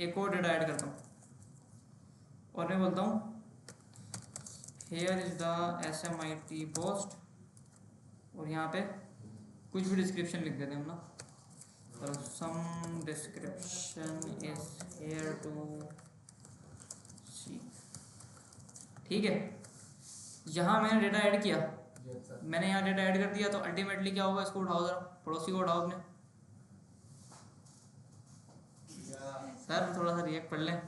एक और डेटा ऐड करता हूँ और मैं बोलता हूँ here is the SMIT post, और यहाँ पे कुछ भी डिस्क्रिप्शन लिख देते हैं हम ना। तो सम डिस्क्रिप्शन इज हेयर टू सी। ठीक है, यहाँ मैंने डेटा ऐड किया, मैंने यहाँ डेटा ऐड कर दिया, तो अल्टीमेटली क्या होगा? इसको उठाओ जरा, पड़ोसी को उठाओ अपने। सर थोड़ा सा रिएक्ट पढ़ लें,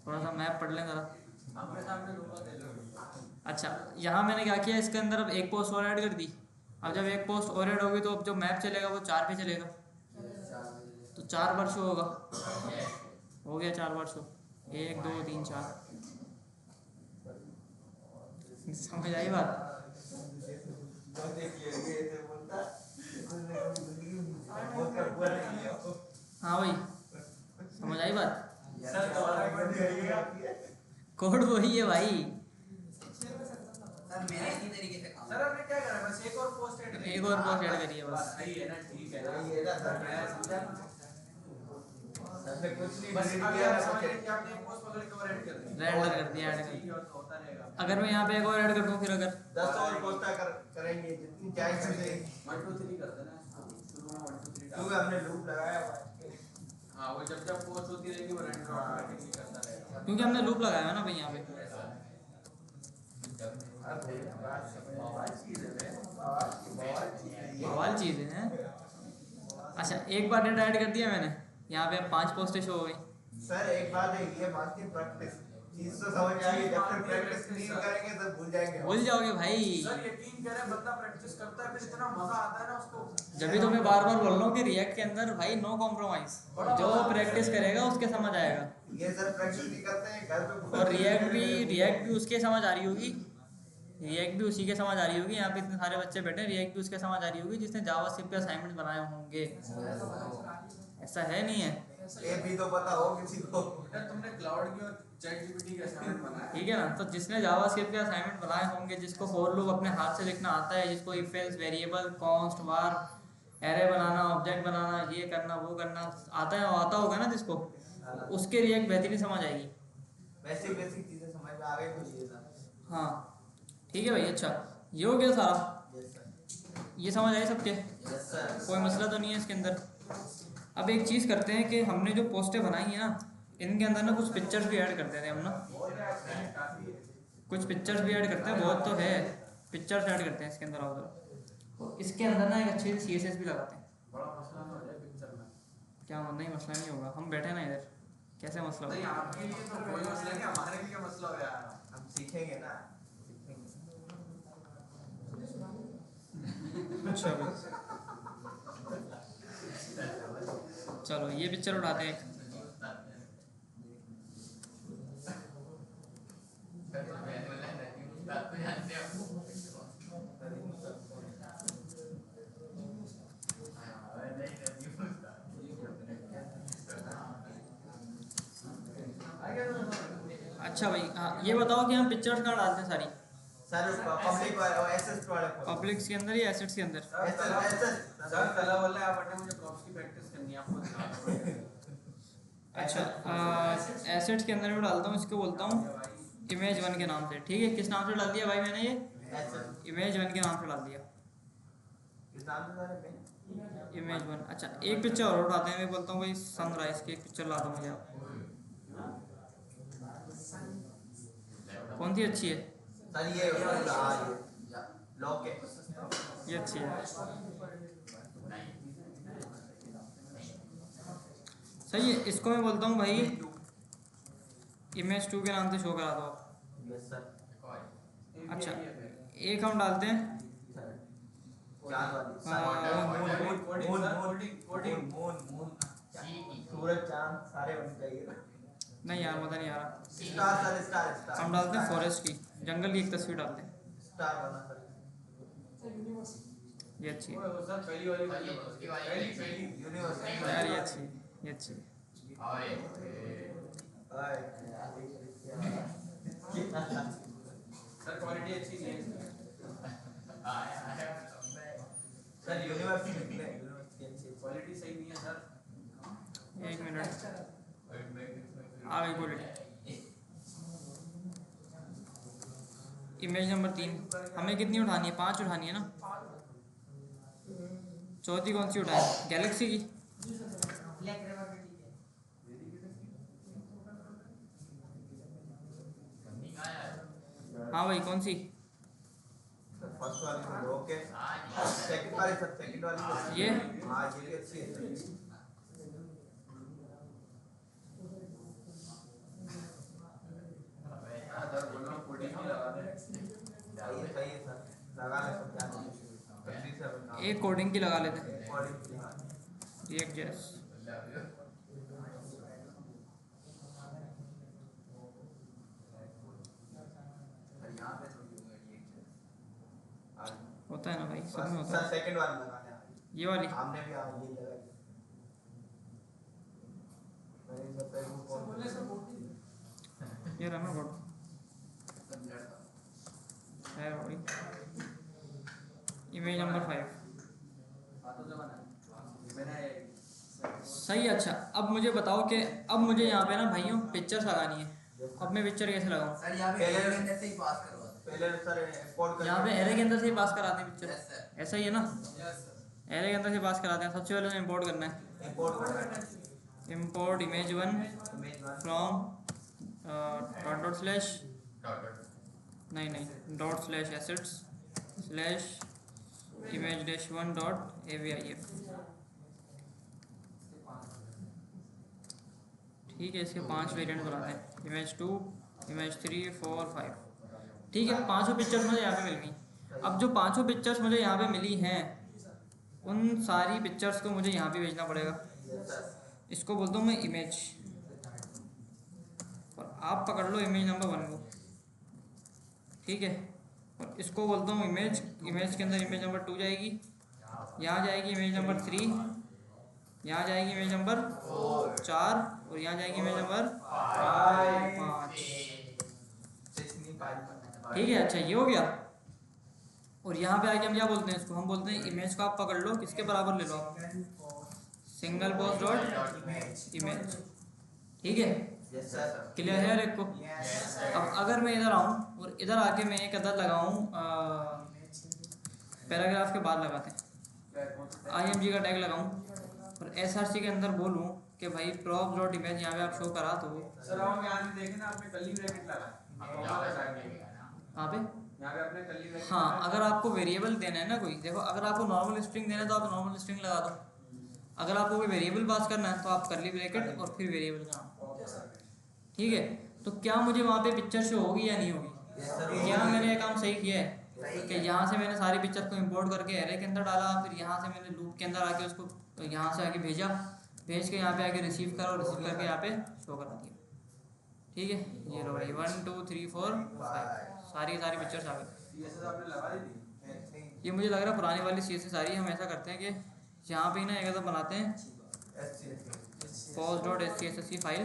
थोड़ा सा मैप पढ़ लें ज़रा। अच्छा, यहाँ मैंने क्या किया, इसके अंदर अब एक पोस्ट और ऐड कर दी। अब जब एक पोस्ट और ऐड होगी तो अब जो मैप चलेगा वो 4 पे चलेगा, तो 4 बार शो होगा। हो गया 4 बार शो, 1 2 3 4। समझ आई बात? हाँ भाई, समझ आई बात? कोड वही है भाई। सर मेरे इसी तरीके से काम सर हमने क्या करा, बस एक और पोस्ट ऐड एक और पोस्ट ऐड करिए बस। सही है ना, ठीक है ना, ये है ना सर, मैं समझा ना। हमने कुछ नहीं बस डिलीट अभी किया आप ना समझ कुछ। रहे हैं कि आपने एक पोस्ट पकड़ के और ऐड कर दी, Render कर दिया, ऐड कर ठीक है, और तो होता रहेगा। अगर मैं यहाँ पे एक और ऐड कर दूँ फिर अगर 10 और पोस्टा करेंगे जितनी चाहे से 1 2 3 करते ना, शुरू में 1 2 3 क्योंकि हमने लूप लगाया हुआ है। हाँ, वो जब जब पोस्ट होती रहेगी वो रेंडर ऑटोमेटिकली करता रहेगा। क्योंकि हमने लूप लगाया है ना भाई यहाँ पे। अरे बात चीज है, बवाल चीज़ है। अच्छा एक बार डेटा ऐड कर दिया मैंने, यहाँ पे 5 पोस्टें शो हो गई। सर एक बात है, ये बात की प्रैक्टिस चीज तो समझ में आ गई, जब तक प्रैक्टिस नहीं करेंगे तब भूल जाएंगे। भूल जाओगे भाई। सर यकीन करें, बंदा प्रैक्टिस करता है फिर इतना मजा आता है ना उसको। जब भी तो मैं बार बार बोल रहा हूँ कि रिएक्ट के अंदर भाई नो कॉम्प्रोमाइज, जो प्रैक्टिस करेगा उसके समझ आएगा। ये सर प्रैक्टिस नहीं करते हैं घर पे। और रिएक्ट भी उसके समझ आ रही होगी, रिएक्ट भी उसी के समझ आ रही होगी। यहाँ पे इतने सारे बच्चे बैठे हैं, रिएक्ट भी उसके समझ आ रही होगी जिसने जावास्क्रिप्ट पे असाइनमेंट बनाए होंगे। ऐसा है नहीं है? ये भी तो पता हो किसी को। यार तुमने क्लाउड की और चैट जीपीटी का असाइनमेंट बनाया, ठीक है ना, तो जिसने जावास्क्रिप्ट के असाइनमेंट बनाए होंगे, जिसको फॉर लूप अपने हाथ से लिखना आता है, जिसको if else variable const var array बनाना, ऑब्जेक्ट बनाना, ये करना वो करना आता है, आता होगा ना जिसको, उसके रिएक्ट बेहतरीन समझ आएगी। बेसिक बेसिक चीजें समझ में आ गई तो ये सर। हाँ ठीक है भाई। अच्छा ये हो गया सारा, यस सर, ये समझ आए सबके, यस सर। कोई मसला तो नहीं है इसके अंदर। अब एक चीज़ करते हैं कि हमने जो पोस्टें बनाई हैं ना, इनके अंदर ना कुछ पिक्चर्स भी ऐड कर देते हैं हम ना, कुछ पिक्चर्स भी ऐड करते हैं, बहुत तो है पिक्चर्स ऐड करते हैं इसके अंदर। और इसके अंदर ना एक अच्छे से CSS भी लगाते हैं। बड़ा मसला ना हो जाए पिक्चर में। क्या नहीं मसला नहीं होगा, हम बैठे ना इधर, कैसे मसला नहीं होगा? आपके लिए तो कोई मसला नहीं, हमारे लिए मसला हो यार। हम सीखेंगे ना, अच्छा भाई चलो ये पिक्चर उठाते हैं। अच्छा भाई हाँ, ये बताओ कि हम पिक्चर्स कहाँ डालते हैं सारी? सर पब्लिक वाले एसएस वाले पब्लिक्स के अंदर या एसेट्स के अंदर? सर तला वाला आप बटे मुझे प्रॉप्स की प्रैक्टिस करनी है, आपको दिखाना पड़ेगा। अच्छा एसेट्स के अंदर मैं डालता हूँ, इसको बोलता हूँ Image1 के नाम से। ठीक है, किस नाम से डाल दिया भाई मैंने? ये Image1 के नाम से डाल दिया, Image1। अच्छा एक पिक्चर और उठाते हैं, मैं बोलता हूँ भाई सनराइज की एक पिक्चर ला दो मुझे आप। कौन सी अच्छी है? सर ये लॉक है, ये अच्छी है, सही है। इसको मैं बोलता हूँ भाई Image2 के नाम से शो करा दो आप। Yes sir. अच्छा एक हम डालते हैं सूरज चांद सारे बन चाहिए। नहीं यार मजा नहीं आ रहा। स्टार सर, स्टार हम डालते हैं फॉरेस्ट की, जंगल की एक तस्वीर डालते हैं। स्टार बना सर। ये अच्छी है वो सर पहली वाली पहली यूनिवर्सिटी यार, ये अच्छी है, ये अच्छी है। सर क्वालिटी अच्छी नहीं है सर, यूनिवर्सिटी निकले, यूनिवर्सिटी अच्छी है। क्वालिटी सही नहीं है सर। एक मिनट आ गई क्वालिटी। इमेज नंबर 3 हमें कितनी उठानी है? 5 उठानी है ना। चौथी कौन सी उठाए? गैलेक्सी की। हाँ भाई कौन सी? फर्स्ट वाली तो ओके, सेकंड वाली सर, सेकंड वाली तो ये? हाँ ये भी अच्छी है। सर बोलो कोडिंग की लगा दे। सही है सर, लगा ले सब क्या तकलीफ से अपन काम। एक कोडिंग की लगा लेते हैं, कोडिंग की, हाँ। React JS. होता है ना भाई, सब में होता सर है। सेकंड वाली लगाने हैं। ये वाली हमने भी ये लगाई। मैंने सब पहले वो कौन ये रहा ना बोर्ड। है भाई, इमेज नंबर 5 सही है। अच्छा अब मुझे बताओ कि अब मुझे यहाँ पे ना भाइयों पिक्चर्स लगानी है। अब मैं पिक्चर कैसे लगाऊँ? सर यहाँ पे एरे के अंदर से ही पास करवा दो। पहले सर इंपोर्ट कर, यहाँ पे एरे के अंदर से ही पास कराते हैं यस पिक्चर, सर। ऐसा ही है ना? Yes sir. एरे के अंदर से पास कराते हैं। सबसे पहले इंपोर्ट करना है, इंपोर्ट करना है, import image 1 image 1 from dot slash नहीं dot slash assets slash image dash 1 dot avif। ठीक है, इसके 5 वेरिएंट बनाते हैं, इमेज 2 इमेज 3 4 5। ठीक है, पांचों पिक्चर्स मुझे यहाँ पे मिल गई। अब जो पांचों पिक्चर्स मुझे यहाँ पे मिली हैं उन सारी पिक्चर्स को मुझे यहाँ पे भेजना पड़ेगा। इसको बोलता हूँ मैं इमेज, और आप पकड़ लो इमेज नंबर 1 को। ठीक है, और इसको बोलता हूँ इमेज, इमेज के अंदर इमेज नंबर 2 जाएगी, यहाँ जाएगी इमेज नंबर 3, यहाँ जाएगी इमेज नंबर 4 और यहाँ जाएगी इमेज नंबर 5। ठीक है, अच्छा ये हो गया। और यहाँ पे आके हम क्या बोलते हैं इसको? हम बोलते हैं इमेज को आप पकड़ लो, किसके बराबर ले लो आप, सिंगल पोस्ट डॉट इमेज। ठीक है, क्लियर है हर एक को? अब अगर मैं इधर आऊँ और इधर आके मैं एक अदद लगाऊँ, पैराग्राफ के बाद लगाते हैं IMG का टैग लगाऊँ और SRC के अंदर बोलूँ कि भाई प्रॉप डॉट इमेज यहाँ पे आप शो करा तो सर आप यहाँ पे देखें ना, आपने कर्ली ब्रैकेट लगा यहाँ पे। यहाँ पे आपने कर्ली ब्रैकेट हाँ, अगर आपको वेरिएबल देना है ना कोई, देखो अगर आपको नॉर्मल स्ट्रिंग देना है तो आप नॉर्मल स्ट्रिंग लगा दो, अगर आपको कोई वेरिएबल पास करना है तो आप कर्ली ब्रैकेट और फिर वेरिएबल का नाम। ठीक है, तो क्या मुझे वहाँ पे पिक्चर शो होगी या नहीं होगी? क्या मैंने ये काम सही किया है कि यहाँ से मैंने सारी पिक्चर को इंपोर्ट करके एरे के अंदर डाला, फिर यहाँ से मैंने लूप के अंदर आके उसको यहाँ से आके भेजा, भेज के यहाँ पे आके रिसीव करा और रिसीव करके यहाँ पे शो करा दिया। ठीक है, ये लो भाई 1 2 3 4 5 सारी की सारी पिक्चर्स आ गई। CSS आपने लगा दी थी। ये मुझे लग रहा है पुरानी वाली CSS सारी हम ऐसा करते हैं कि यहाँ पे ना एक ऐसा बनाते हैं post डॉट SCSS की फाइल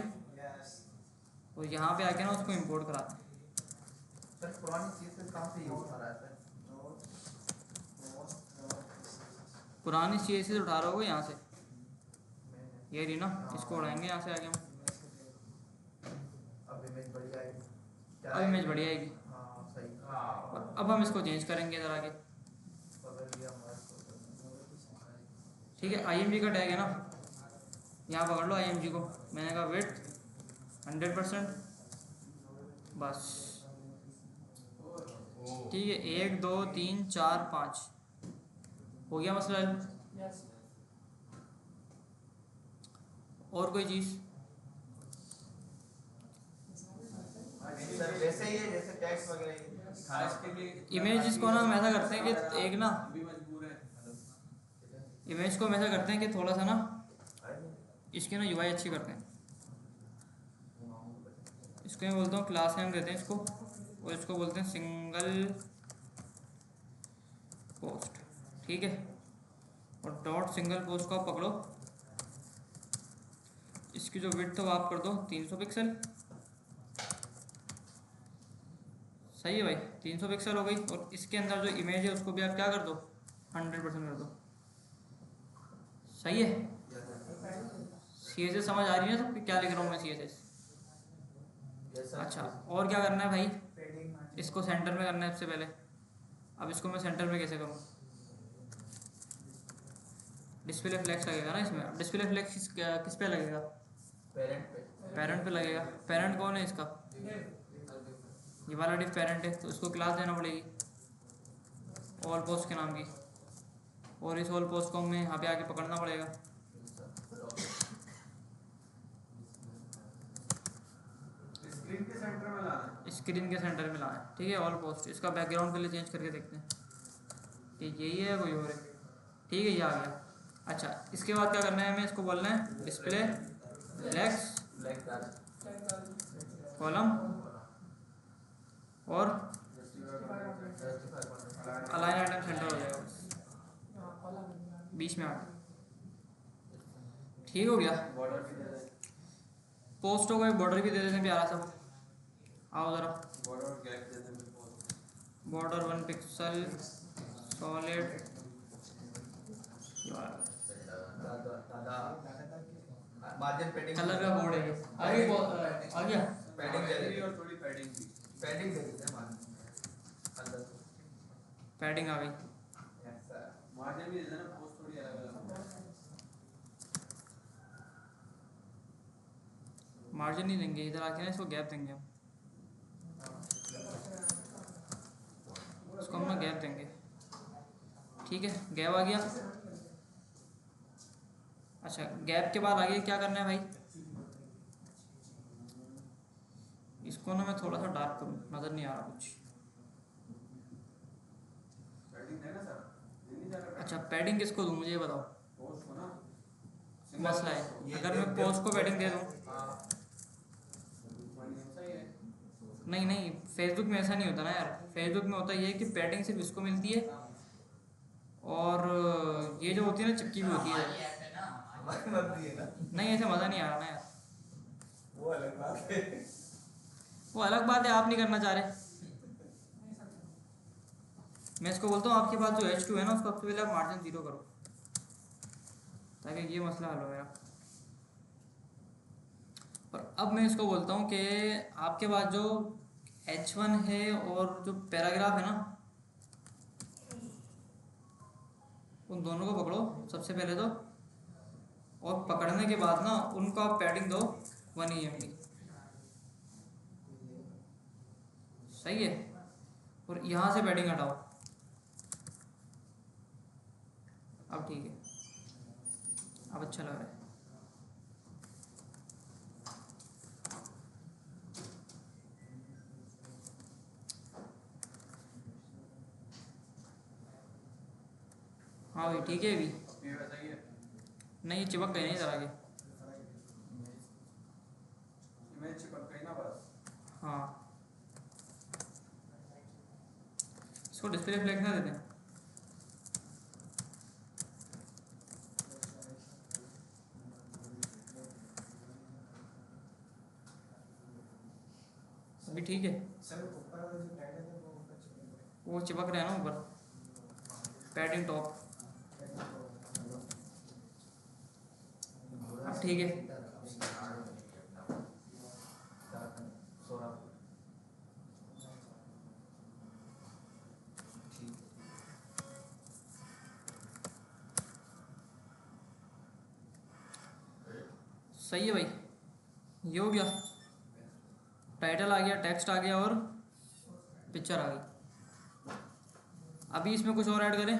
और यहाँ पे आके ना उसको इंपोर्ट कराते हैं। सर पुरानी CSS कहाँ से यूज हो रहा है सर? पुरानी CSS उठा रहे हो यहाँ से, ये रही ना, इसको उड़ाएंगे यहाँ से आगे हम। अब इमेज बढ़िया आएगी, अब इमेज बढ़िया आएगी। हाँ सही, और अब हम इसको चेंज करेंगे इधर आगे। पकड़ लिया हमारा। ठीक है, IMG का टैग है ना, यहाँ पकड़ लो IMG को। मैंने कहा विड्थ 100%, बस। ठीक है, 1 2 3 4 5 हो गया मसला हल। और कोई चीज़? सर वैसे ही है जैसे टैक्स वगैरह खास के लिए इमेज को ना हम ऐसा करते हैं कि एक ना अभी मजबूर है। इमेज को हम ऐसा करते हैं कि थोड़ा सा ना इसकी ना UI अच्छी करते हैं। इसको मैं बोलता हूँ क्लास नेम देते हैं इसको, और इसको बोलते हैं सिंगल पोस्ट। ठीक है, और डॉट सिंगल पोस्ट को आप पकड़ो, इसकी जो विड्थ वो आप कर दो 300 पिक्सल। सही है भाई, 300 पिक्सल हो गई। और इसके अंदर जो इमेज है उसको भी आप क्या कर दो, 100% कर दो। सही है, CSS समझ आ रही है ना सबकी, क्या लिख रहा हूँ मैं CSS? अच्छा, और क्या करना है भाई? इसको सेंटर में करना है सबसे पहले। अब इसको मैं सेंटर में कैसे करूँ? डिस्प्ले फ्लेक्स लगेगा ना इसमें। अब डिस्प्ले फ्लेक्स किस पे लगेगा? पेरेंट पे लगेगा। पेरेंट कौन है इसका? ये वाला डिफ पेरेंट है, तो उसको क्लास देना पड़ेगी ऑल पोस्ट के नाम की, और इस ऑल पोस्ट को हमें यहाँ पे आके पकड़ना पड़ेगा। स्क्रीन के सेंटर में लाना है। स्क्रीन के सेंटर में लाना है। ठीक है, ऑल पोस्ट। इसका बैकग्राउंड पहले चेंज करके देखते हैं कि यही है कोई और है। ठीक है, ये आ गया। अच्छा, इसके बाद क्या करना है हमें? इसको बोलना है डिस्प्ले फ्लेक्स कॉलम और अलाइन आइटम सेंटर हो जाएगा, बीच में आके। ठीक हो गया। बॉर्डर भी दे दें। पोस्टों को एक बॉर्डर भी दे देते हैं प्यारा सा। आओ ज़रा, बॉर्डर और गैप दे दें। Border 1 pixel solid margin पेडिंग colour का बोर्ड है ये आ गया पैडिंग दे पैडिंग देते और थोड़ी पैडिंग भी पैडिंग दे देते हैं मार्जिन अंदर पैडिंग आ गई यस सर मार्जिन भी दे देना पोस्ट थोड़ी अलग अलग हो मार्जिन नहीं देंगे, इधर आके ना इसको गैप देंगे हम, इसको हम ना गैप देंगे। ठीक है, गैप आ गया। अच्छा, गैप के बाद आगे क्या करना है भाई? इसको ना मैं थोड़ा सा डार्क करूँ, नज़र नहीं आ रहा कुछ। पैडिंग देना सर नहीं जा रहा अच्छा, पैडिंग किसको दूँ मुझे ये बताओ, पोस्ट को ना मसला है। अगर मैं पोस्ट को पैडिंग दे दूँ, सही है नहीं नहीं, फेसबुक में ऐसा नहीं होता ना यार। फेसबुक में होता ये है कि पैडिंग सिर्फ इसको मिलती है, और ये जो होती है ना चिपकी हुई होती है। हमारी मर्जी है ना, नहीं, ऐसे मज़ा नहीं आ रहा ना यार। वो अलग बात है। वो अलग बात है, आप नहीं करना चाह रहे। मैं इसको बोलता हूँ आपके पास जो H2 है ना, उसको सबसे पहले आप मार्जिन 0 करो, ताकि ये मसला हल हो गया। और अब मैं इसको बोलता हूँ कि आपके पास जो H1 है और जो पैराग्राफ है ना, उन दोनों को पकड़ो सबसे पहले तो, और पकड़ने के बाद ना उनको आप पैडिंग दो 1 EMD, सही है। और यहाँ से पैडिंग हटाओ, अब ठीक है, अब अच्छा लग रहा है। हाँ भाई ठीक है। अभी ये वैसा ही है नहीं, चिपक गए नहीं इधर आगे। इमेज चिपक गई ना बस हाँ, इसको डिस्प्ले फ्लैग ना देते हैं। अभी ठीक है, सर ऊपर वाला जो टाइटल है वो ऊपर चिपक वो चिपक रहा है ना ऊपर, पैडिंग टॉप। अब ठीक है। सही है भाई, ये हो गया, टाइटल आ गया, टेक्स्ट आ गया और पिक्चर आ गई। अभी इसमें कुछ और ऐड करें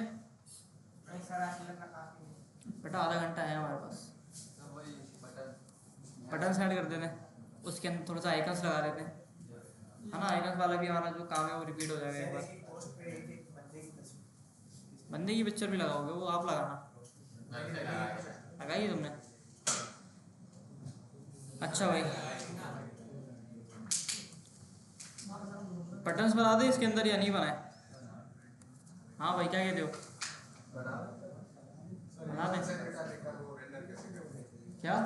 बेटा? आधा घंटा है हमारे पास, बटन ऐड कर देते हैं, उसके अंदर थोड़ा सा आइकन्स लगा देते हैं, है ना। आइकन्स वाला भी हमारा जो काम है वो रिपीट हो जाएगा एक बार। पोस्ट पे एक बंदे की तस्वीर बंदे की पिक्चर भी लगाओगे? वो आप लगाना, लगाइए तुमने। अच्छा भाई, बटन्स बना दे इसके अंदर या नहीं बनाए? हाँ भाई, क्या कहते हो? बना दें? क्या?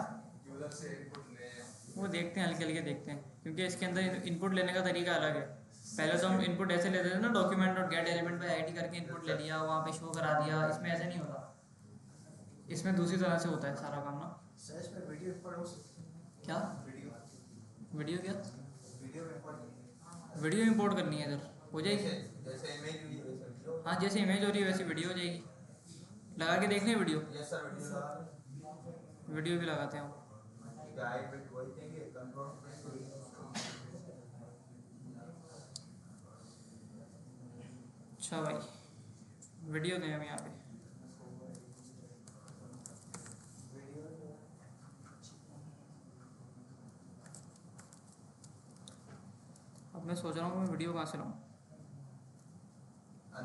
वो देखते हैं, हल्के हल्के देखते हैं, क्योंकि इसके अंदर इनपुट लेने का तरीका अलग है। पहले तो हम इनपुट ऐसे लेते थे ना, डॉक्यूमेंट और गेट एलिमेंट पे आईडी करके इनपुट ले लिया, वहाँ पे शो करा दिया। इसमें ऐसे नहीं होता, इसमें दूसरी तरह से होता है सारा काम ना। सर्च पे वीडियो इंपोर्ट हो सकती है। क्या वीडियो? क्या वीडियो इंपोर्ट वीडियो इंपोर्ट करनी है इधर? हो जाएगी। जैसे इमेज हुई वैसे वीडियो। हाँ, जैसे इमेज हो रही है वैसी वीडियो हो जाएगी। लगा के देख लें वीडियो? यस सर, वीडियो लगा वीडियो भी लगाते हैं। गाइड पे वही देंगे कंट्रोल। अच्छा भाई, वीडियो दें हम यहाँ पे। अब मैं सोच रहा हूँ मैं वीडियो कहाँ से लाऊँ।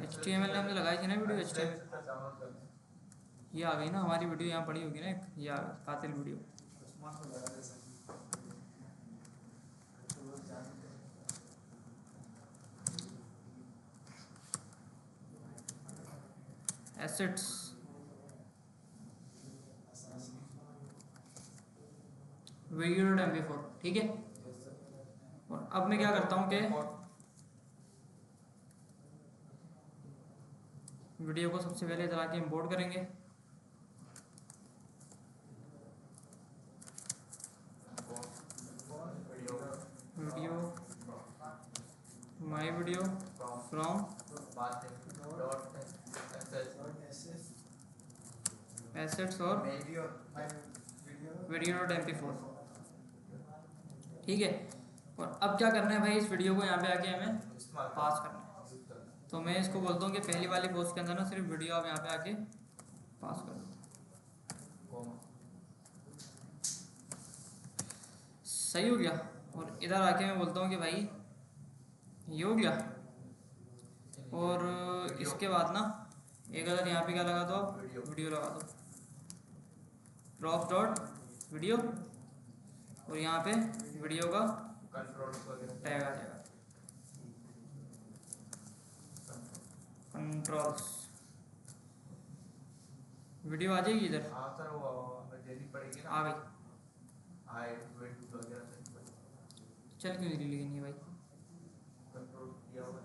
HTML ने हमने लगाई थी ना वीडियो, HTML। ये आ गई ना हमारी वीडियो, यहाँ पड़ी होगी ना एक, ये आ गई कातिल वीडियो। एसेट्स, वीडियो MP4, ठीक है। और अब मैं क्या करता हूँ कि वीडियो को सबसे पहले इधर आके इंपोर्ट करेंगे। Video my video from assets और वीडियो डॉट MP4। ठीक है, और अब क्या करना है भाई, इस वीडियो को यहाँ पे आके हमें पास करना है। तो मैं इसको बोलता हूँ कि पहली वाली पोस्ट के अंदर ना सिर्फ वीडियो आप यहाँ पे आके पास कर दो। सही हो गया। और इधर आके मैं बोलता हूँ कि भाई ये हो गया। और इसके बाद ना एक अगर यहाँ पे क्या लगा दो आप, वीडियो लगा दो, प्रॉप्स डॉट वीडियो, और यहाँ पे वीडियो का टैग आ जाएगा, कंट्रोल्स, वीडियो आ जाएगी इधर। हाँ सर, वो देनी पड़ेगी ना। आ गई। वगैरह चल क्यों नहीं लिखी नहीं भाई। कंट्रोल किया होगा।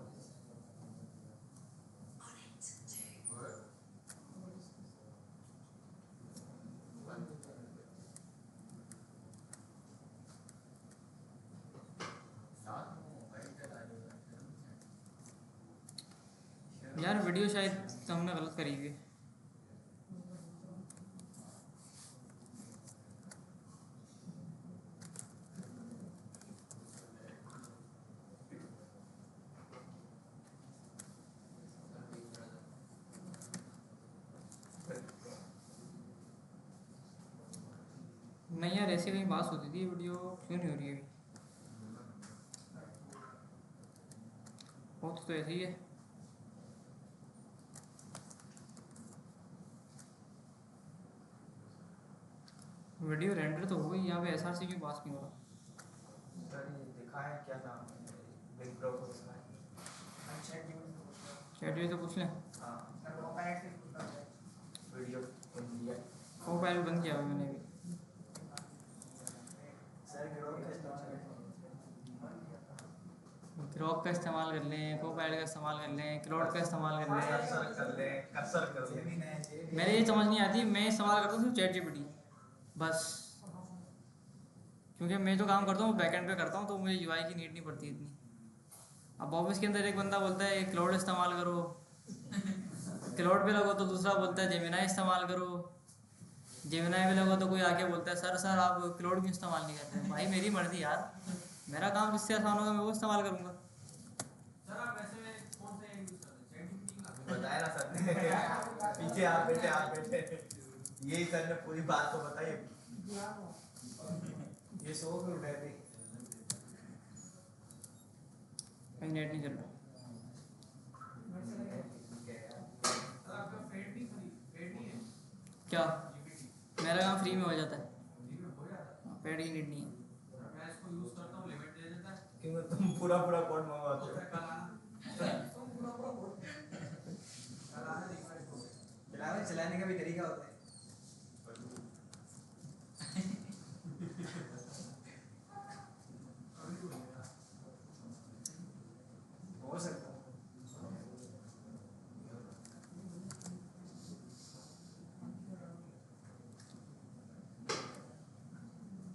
यार वीडियो शायद हमने गलत करी हुई है। नहीं यार, ऐसे कहीं बात होती थी, वीडियो क्यों नहीं हो रही है अभी? बहुत तो ऐसे ही है। वीडियो रेंडर तो हो गई, यहाँ पे SRC क्यों पास नहीं हो रहा? सर ये दिखा है क्या नाम है, बिग ब्रो को दिखा है। चैट तो पूछ लें। हाँ वीडियो इंडिया को पायलट बंद किया हुआ मैंने भी। ग्रोक का इस्तेमाल कर लें, को पायलट का इस्तेमाल कर लें, क्लाउड का इस्तेमाल कर लें। कसर कर ले। मेरे ये समझ नहीं आती, मैं इस्तेमाल करता हूँ सिर्फ चैट GPT बस, क्योंकि मैं जो काम करता हूँ बैकएंड पे करता हूँ, तो मुझे UI की नीड नहीं पड़ती इतनी। अब ऑफिस के अंदर एक बंदा बोलता है क्लाउड इस्तेमाल करो, क्लाउड पे लगो तो दूसरा बोलता है जेमिनाई इस्तेमाल करो, जेमिनाई पे लगो तो कोई आके बोलता है सर आप क्लाउड क्यों इस्तेमाल नहीं करते? भाई मेरी मर्जी यार, मेरा काम जिससे आसान होगा मैं वो इस्तेमाल करूँगा। सर आप वैसे कौन सा यूज करते हैं, ChatGPT का? बताया ना सर ने। पीछे आप बैठे यही सर ने पूरी बात तो बताई। ये सो के उठे थे। कहीं नेट नहीं चल रहा। सर आपका पेड नहीं है क्या? GPT? मेरा काम फ्री में हो जाता है, फ्री में हो जाता है। पेड की नीड नहीं है। मैं इसको यूज करता हूँ, लिमिट दे देता है। क्योंकि तुम पूरा कोड मंगवाते हो। कल आना चलाने का भी तरीका होता है। हो सकता है।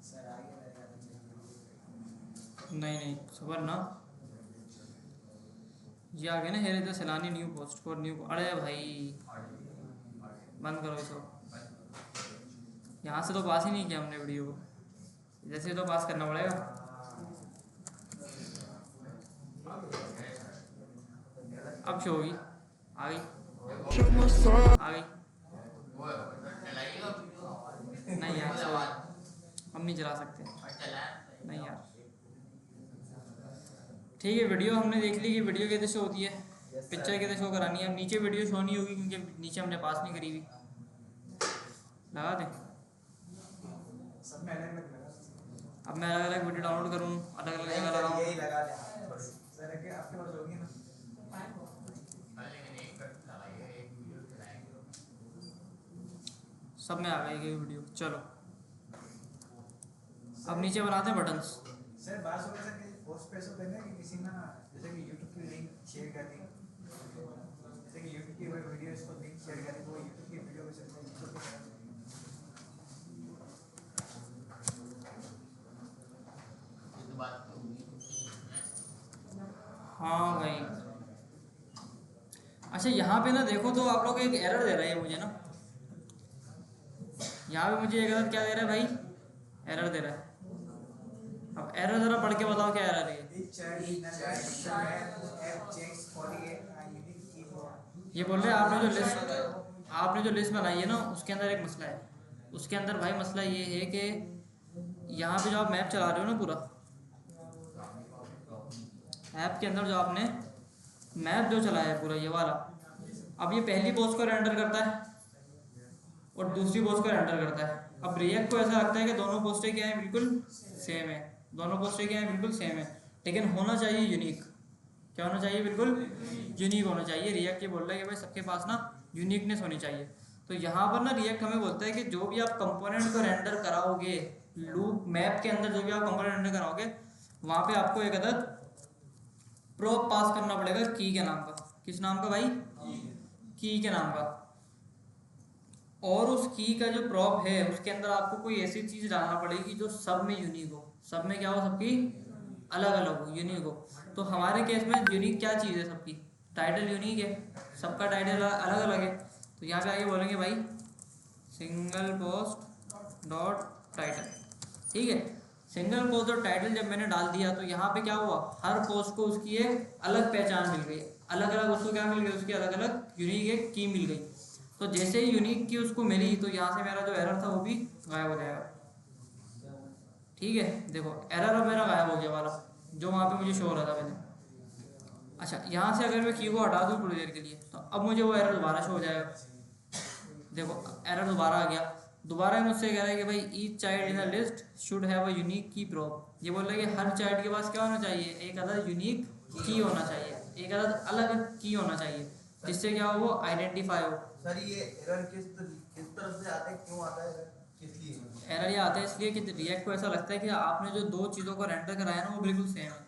सर आगे नहीं सबर ना, ये आ गया ना हेरे सैलानी न्यू पोस्ट फॉर न्यू। अरे भाई बंद करो इसको, यहाँ से तो पास ही नहीं किया हमने वीडियो को, इधर से तो पास करना पड़ेगा। अब शो होगी, आ गई आ गई। नहीं यार हम नहीं चला सकते, नहीं यार। ठीक है, वीडियो हमने देख ली कि वीडियो कैसे शो होती है, पिक्चर कैसे शो करानी है। अब नीचे वीडियो शो नहीं होगी क्योंकि नीचे हमने पास नहीं करी हुई। लगा दें, सब में अलग अलग लगा। अब मैं अलग अलग वीडियो डाउनलोड करूँ, अलग अलग जगह लगाऊँ। यही लगा दे सर के आपके पास होगी ना। सब में आ गई वीडियो। चलो अब नीचे बनाते हैं बटन्स। सर बात हो सर कि पोस्ट पे ऐसा करना है कि किसी ना जैसे कि YouTube की लिंक शेयर कर दी, जैसे कि YouTube की कि भाई वीडियो इसको लिंक शेयर करें वो यूट्यूब की वीडियो में से यूट्यूब पे करना ये तो बात तो हुई। हाँ भाई। अच्छा यहाँ पे ना देखो तो आप लोग एक एरर दे रहे हैं मुझे ना, यहाँ पे मुझे एक एरर क्या दे रहा है भाई, एरर दे रहा है। अब एरर जरा पढ़ के बताओ क्या एरर है। ये बोल रहे हैं आपने जो लिस्ट बनाई है ना उसके अंदर एक मसला है। उसके अंदर भाई मसला ये है कि यहाँ पे जो आप मैप चला रहे हो ना पूरा ऐप के अंदर जो आपने मैप जो चलाया है पूरा ये वाला, अब ये पहली पोस्ट को रेंडर करता है और दूसरी पोस्ट को रेंडर करता है। अब रिएक्ट को ऐसा लगता है कि दोनों पोस्टें क्या है बिल्कुल सेम है, दोनों पोस्टें क्या है बिल्कुल सेम है, लेकिन होना चाहिए यूनिक। क्या होना चाहिए, बिल्कुल यूनिक होना चाहिए। रिएक्ट ये बोल रहा है कि भाई सबके पास ना यूनिकनेस होनी चाहिए। तो यहाँ पर ना रिएक्ट हमें बोलता है कि जो भी आप कंपोनेंट को रेंडर कराओगे लूप मैप के अंदर, जो भी आप कंपोनेंट रेंडर कराओगे वहाँ पे आपको एक अदद प्रोप पास करना पड़ेगा की के नाम का। किस नाम का भाई, की के नाम का। और उस की का जो प्रॉप है उसके अंदर आपको कोई ऐसी चीज़ डालना पड़ेगी जो सब में यूनिक हो, सब में क्या हो, सबकी अलग अलग हो, यूनिक हो। तो हमारे केस में यूनिक क्या चीज़ है, सबकी टाइटल यूनिक है, सबका टाइटल अलग अलग है। तो यहाँ पे आगे बोलेंगे भाई सिंगल पोस्ट डॉट टाइटल, ठीक है। सिंगल पोस्ट डॉट टाइटल जब मैंने डाल दिया तो यहाँ पे क्या हुआ, हर पोस्ट को उसकी एक अलग पहचान मिल गई, अलग अलग उसको क्या मिल गई, उसकी अलग अलग यूनिक एक की मिल गई। तो जैसे ही यूनिक की उसको मिली तो यहाँ से मेरा जो एरर था वो भी गायब हो जाएगा, ठीक है। देखो एरर अब मेरा गायब हो गया वाला जो वहाँ पे मुझे शो हो रहा था पहले। अच्छा यहाँ से अगर मैं की को हटा दूँ थोड़ी देर के लिए तो अब मुझे वो एरर दोबारा शो हो जाएगा। देखो एरर दोबारा आ गया, दोबारा मुझसे कह रहा है कि भाई each child in a list should have a unique की प्रॉप। ये बोल रहा है कि हर चाइल्ड के पास क्या होना चाहिए, एक अदद यूनिक की होना चाहिए, एक अदद अलग की होना चाहिए, जिससे क्या हो, वो आइडेंटिफाई हो। सर ये एरर किस तरफ से आता है, क्यों आता है, किस लिए एरर ये आता है इसलिए कि रिएक्ट को ऐसा लगता है कि आपने जो दो चीज़ों को रेंडर कराया ना वो बिल्कुल सेम है,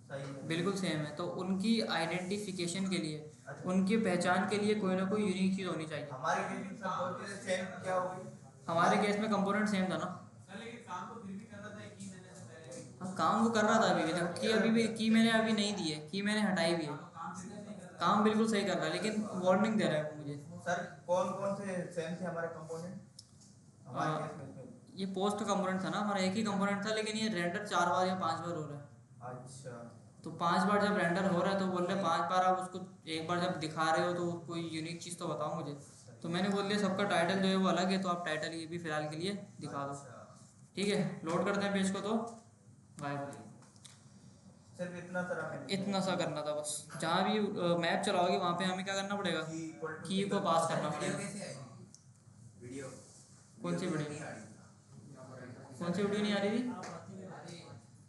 सही है, बिल्कुल सेम है। तो उनकी आइडेंटिफिकेशन के लिए, अच्छा। उनकी पहचान के लिए कोई ना कोई यूनिक चीज़ होनी चाहिए। हमारे केस में सब बोलते हैं सेम, क्या होगी हमारे केस में कंपोनेंट सेम था ना। लेकिन काम तो फिर भी कर रहा था की मैंने से पहले भी। हाँ काम वो कर रहा था अभी भी, देखो की अभी भी की मैंने अभी नहीं दी है, की मैंने हटाई भी है, काम बिल्कुल सही कर रहा है लेकिन वार्निंग दे रहा है वो मुझे। सर कौन कौन से सेम थे हमारे कंपोनेंट हमारे केस में ये पोस्ट कंपोनेंट था ना हमारा, एक ही कंपोनेंट था, लेकिन ये रेंडर 4 बार या 5 बार हो रहा है। अच्छा तो 5 बार जब रेंडर हो रहा है तो बोल रहे 5 बार आप उसको एक बार जब दिखा रहे हो तो कोई यूनिक चीज़ तो बताओ मुझे। तो मैंने बोल दिया सबका टाइटल जो है वो अलग है, तो आप टाइटल ये भी फिलहाल के लिए दिखा दो, ठीक है। लोड करते हैं पेज को तो गायब हो गया। सिर्फ इतना सर हमें इतना सा करना था बस, जहाँ भी मैप चलाओगे वहाँ पे हमें क्या करना पड़ेगा, की को पास करना वीडियो पड़ेगा। कैसे आएगी, वीडियो कौन सी वीडियो, नहीं आ रही, कौन सी वीडियो नहीं आ रही थी,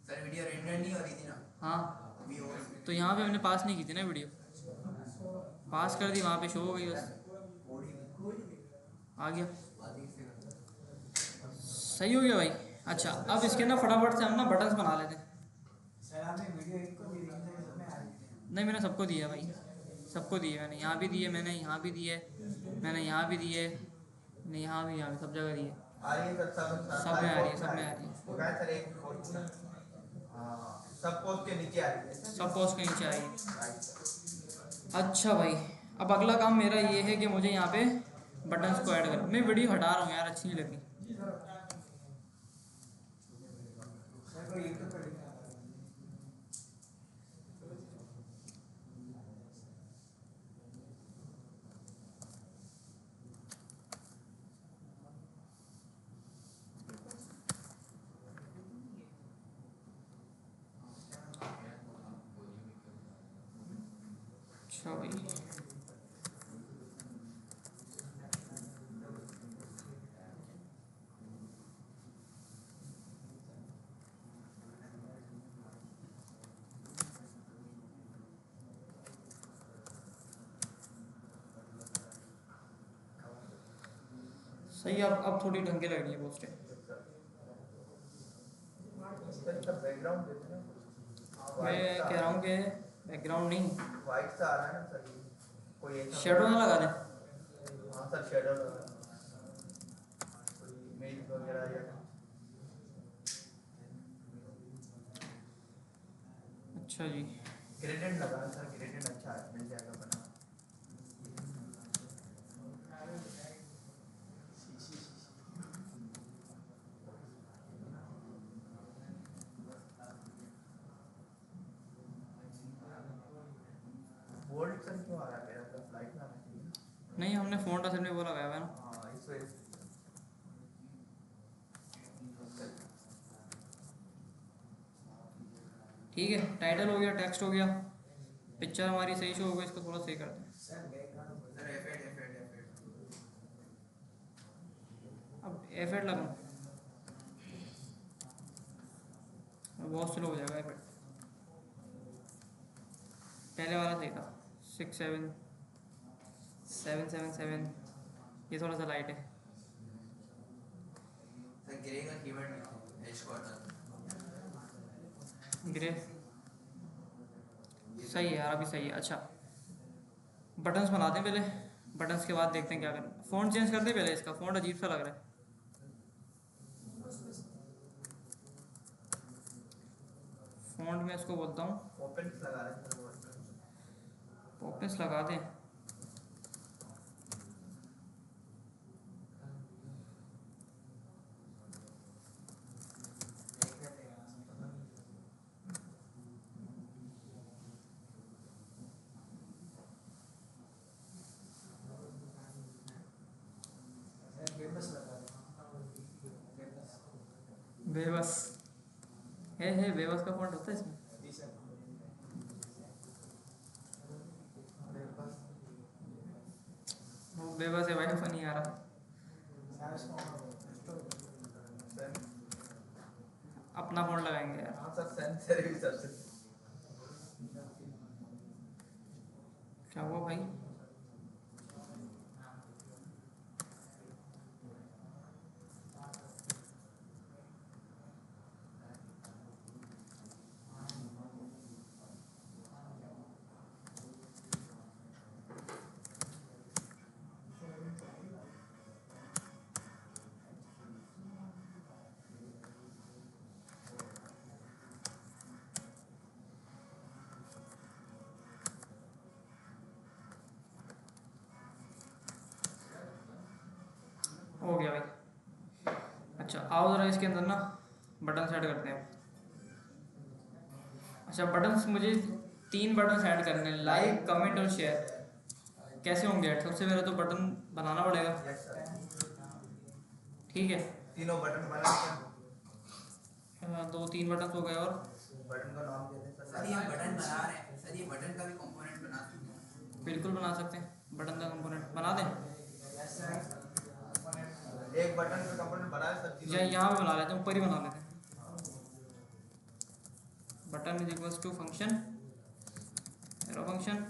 सर वीडियो रेंडर नहीं हो रही थी ना हाँ अभी हो तो यहाँ पे हमने पास नहीं की थी ना वीडियो, पास कर दी, वहाँ पे शो हो गई, बस आ गया, सही हो गया भाई। अच्छा अब इसके ना फटाफट से हम ना बटन्स बना लेते हैं। नहीं मैंने सबको दिया है भाई, सबको दिए मैंने, यहाँ भी दिए मैंने, यहाँ भी दिए मैंने, यहाँ भी दिए मैंने, यहाँ भी सब जगह दिए, आ रही है सर सब में आ रही है, सब में आ रही है, वो कहा सर एक पोस्ट सब पोस्ट के नीचे आ रही है सब पोस्ट के नीचे आई है। अच्छा भाई अब अगला काम मेरा ये है कि मुझे यहाँ पे बटन्स को ऐड कर, मैं वीडियो हटा रहा हूँ यार, अच्छी नहीं लगी। अच्छा भाई सही, अब थोड़ी ढंग के लग रही है पोस्टें। बैकग्राउंड देते हैं मैं कह रहा हूँ कि बैकग्राउंड नहीं, वाइट सा आ रहा है ना सर, कोई ऐसा शेडो ना लगा दे। हाँ सर शेडो कोई इमेज वगैरह या अच्छा जी, ग्रेडेड लगा सर, ग्रेडेड अच्छा है, मिल जाएगा बना। बोल्ट सर क्यों आ रहा है मेरा, तो फ्लाइट में आना चाहिए। नहीं हमने फ़ोन टच में वो लगाया हुआ है ना। हाँ इस वजह से ठीक है, टाइटल हो गया, टेक्स्ट हो गया, पिक्चर हमारी सही शो हो गई, इसको थोड़ा सही करते हैं। सर एफ8 अब एफेट लगाऊं, बहुत स्लो हो जाएगा एफेट। पहले वाला सही था, 67777, ये थोड़ा सा लाइट है। सर ग्रे का कीवर्ड लिखो एच क्वार्टर। ग्रे सही है यार, अभी सही है। अच्छा बटन्स बना दें पहले, बटन्स के बाद देखते हैं क्या करें। फ़ॉन्ट चेंज कर दें पहले, इसका फ़ॉन्ट अजीब सा लग रहा है। फ़ॉन्ट में इसको बोलता हूँ ओपन लगा रहे हैं सर। ओपन्स लगा दें। बेबस है बेबस का फ़ॉन्ट होता है इसमें। वो बेबस है भाई, फनी आ रहा। अपना फ़ॉन्ट लगाएंगे यार। हाँ सर सेंसर भी सबसे क्या हुआ भाई? हो गया भाई। अच्छा आओ ज़रा इसके अंदर ना बटन ऐड करते हैं। अच्छा बटन्स मुझे 3 बटन ऐड करने हैं, लाइक कमेंट और शेयर। कैसे होंगे ऐड? सबसे पहले तो बटन बनाना पड़ेगा, यस सर। ठीक है। तीनों बटन बना दिया। 2-3 बटन हो गए और बटन का नाम देते हैं सर ये बटन बना रहे हैं, सर ये बटन का भी कंपोनेंट बना सकते हैं। बिल्कुल बना सकते हैं, बटन का कंपोनेंट बना दें एक बटन का कंपोनेंट बना है सर। या यहाँ पे बना लेते हैं, ऊपर ही बना लेते हैं। Button is equals to function arrow function,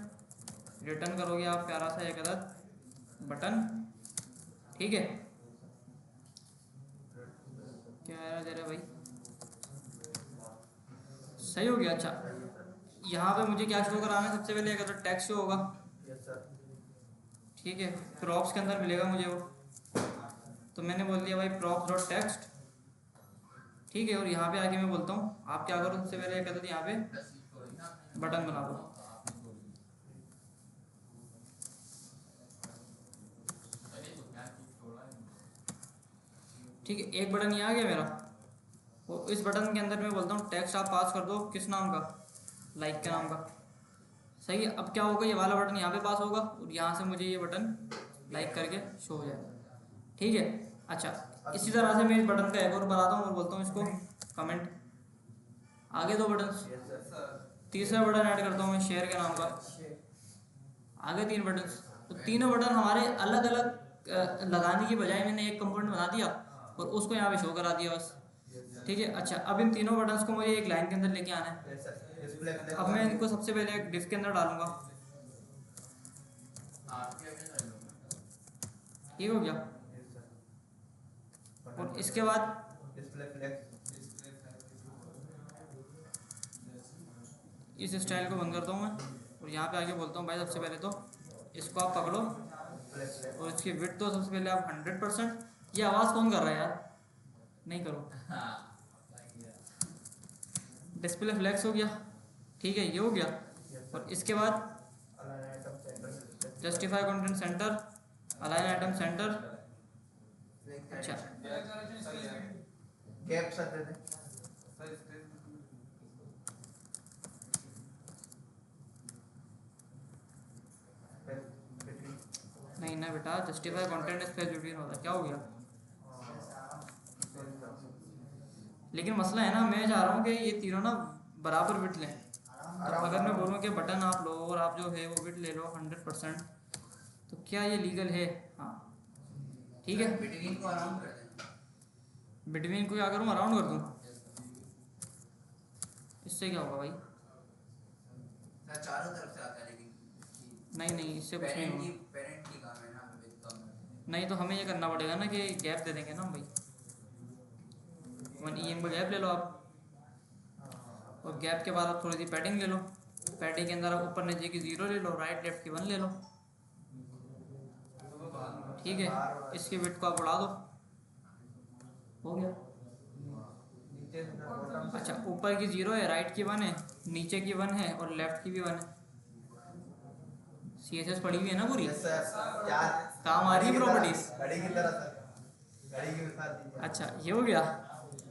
return करोगे आप प्यारा सा एक अदद बटन, ठीक है। क्या एरर दे रहा है भाई? सही हो गया। अच्छा यहाँ पे मुझे क्या शो कराना है? सबसे पहले एक अदद टेक्स्ट शो होगा, यस सर। ठीक है। प्रॉप्स के अंदर मिलेगा मुझे वो, तो मैंने बोल दिया भाई प्रॉप्स डॉट टेक्स्ट, ठीक है। और यहाँ पे आके मैं बोलता हूँ आप क्या करो, सबसे पहले एक अदद यहाँ पे बटन बना दो, ठीक है। एक बटन ये आ गया मेरा, और इस बटन के अंदर मैं बोलता हूँ टेक्स्ट आप पास कर दो किस नाम का, लाइक के नाम का, सही है। अब क्या होगा, ये वाला बटन यहाँ पे पास होगा और यहाँ से मुझे ये बटन लाइक करके शो हो जाएगा, ठीक है। अच्छा इसी तरह से मैं इस बटन का एक और बनाता हूँ और बोलता हूँ इसको कमेंट, आगे 2 बटन, यस सर। तीसरा बटन ऐड करता हूँ मैं शेयर के नाम का, आगे 3 बटन। तो तीनों बटन हमारे अलग अलग लगाने की बजाय मैंने एक कंपोनेंट बना दिया और उसको यहाँ पे शो करा दिया बस, ठीक है। अच्छा अब इन तीनों बटन्स को मुझे एक लाइन के अंदर लेके आना है। Yes sir. डिस्प्ले में अब मैं इनको सबसे पहले एक डिफ के अंदर डालूंगा, ठीक हो गया। Yes sir. और इसके बाद डिस्प्ले फ्लेक्स इस स्टाइल को बंद करता हूँ मैं और यहाँ पे आके बोलता हूँ भाई सबसे पहले तो इसको आप पकड़ो प्लस और इसकी विड्थ तो सबसे पहले आप 100%। ये आवाज़ कौन कर रहा है यार, नहीं करो। डिस्प्ले फ्लेक्स हो गया, ठीक है, ये हो गया। और इसके बाद align item centre justify content centre, align item centre. अच्छा गैप सर दे दें। नहीं ना बेटा, जस्टिफाई कंटेंट स्पेस बिटवीन होता, क्या हो गया? लेकिन मसला है ना, मैं चाह रहा हूँ कि ये तीनों ना बराबर बिट लें। तो अगर मैं बोलूँ कि बटन आप लो और आप जो है वो बिट ले लो 100%, तो क्या ये लीगल है? हाँ ठीक है। बिटवीन को अराउंड कर देना। बिटवीन को क्या करूँ, अराउंड कर दूँ? इससे क्या होगा भाई? सर चारों तरफ से आता है लेकिन नहीं नहीं, इससे कुछ नहीं होगा। पेरेंट की काम है ना, हमें कम है। नहीं तो हमें ये करना पड़ेगा ना कि गैप दे देंगे ना हम भाई, 1 EM का गैप ले लो आप, और गैप के बाद आप थोड़ी सी पैडिंग ले लो। पैडिंग के अंदर आप ऊपर नीचे की 0 ले लो, राइट लेफ्ट की 1 ले लो, ठीक है। इसके विड्थ को आप बढ़ा दो, हो गया। नीचे से बॉटम अच्छा, ऊपर की 0 है, राइट की 1 है, नीचे की 1 है और लेफ्ट की भी 1 है। CSS पड़ी हुई है ना पूरी, यस सर। क्या काम आ रही है प्रॉपर्टीज। घड़ी की तरह सर, घड़ी की मिसाल दीजिए। अच्छा ये हो गया।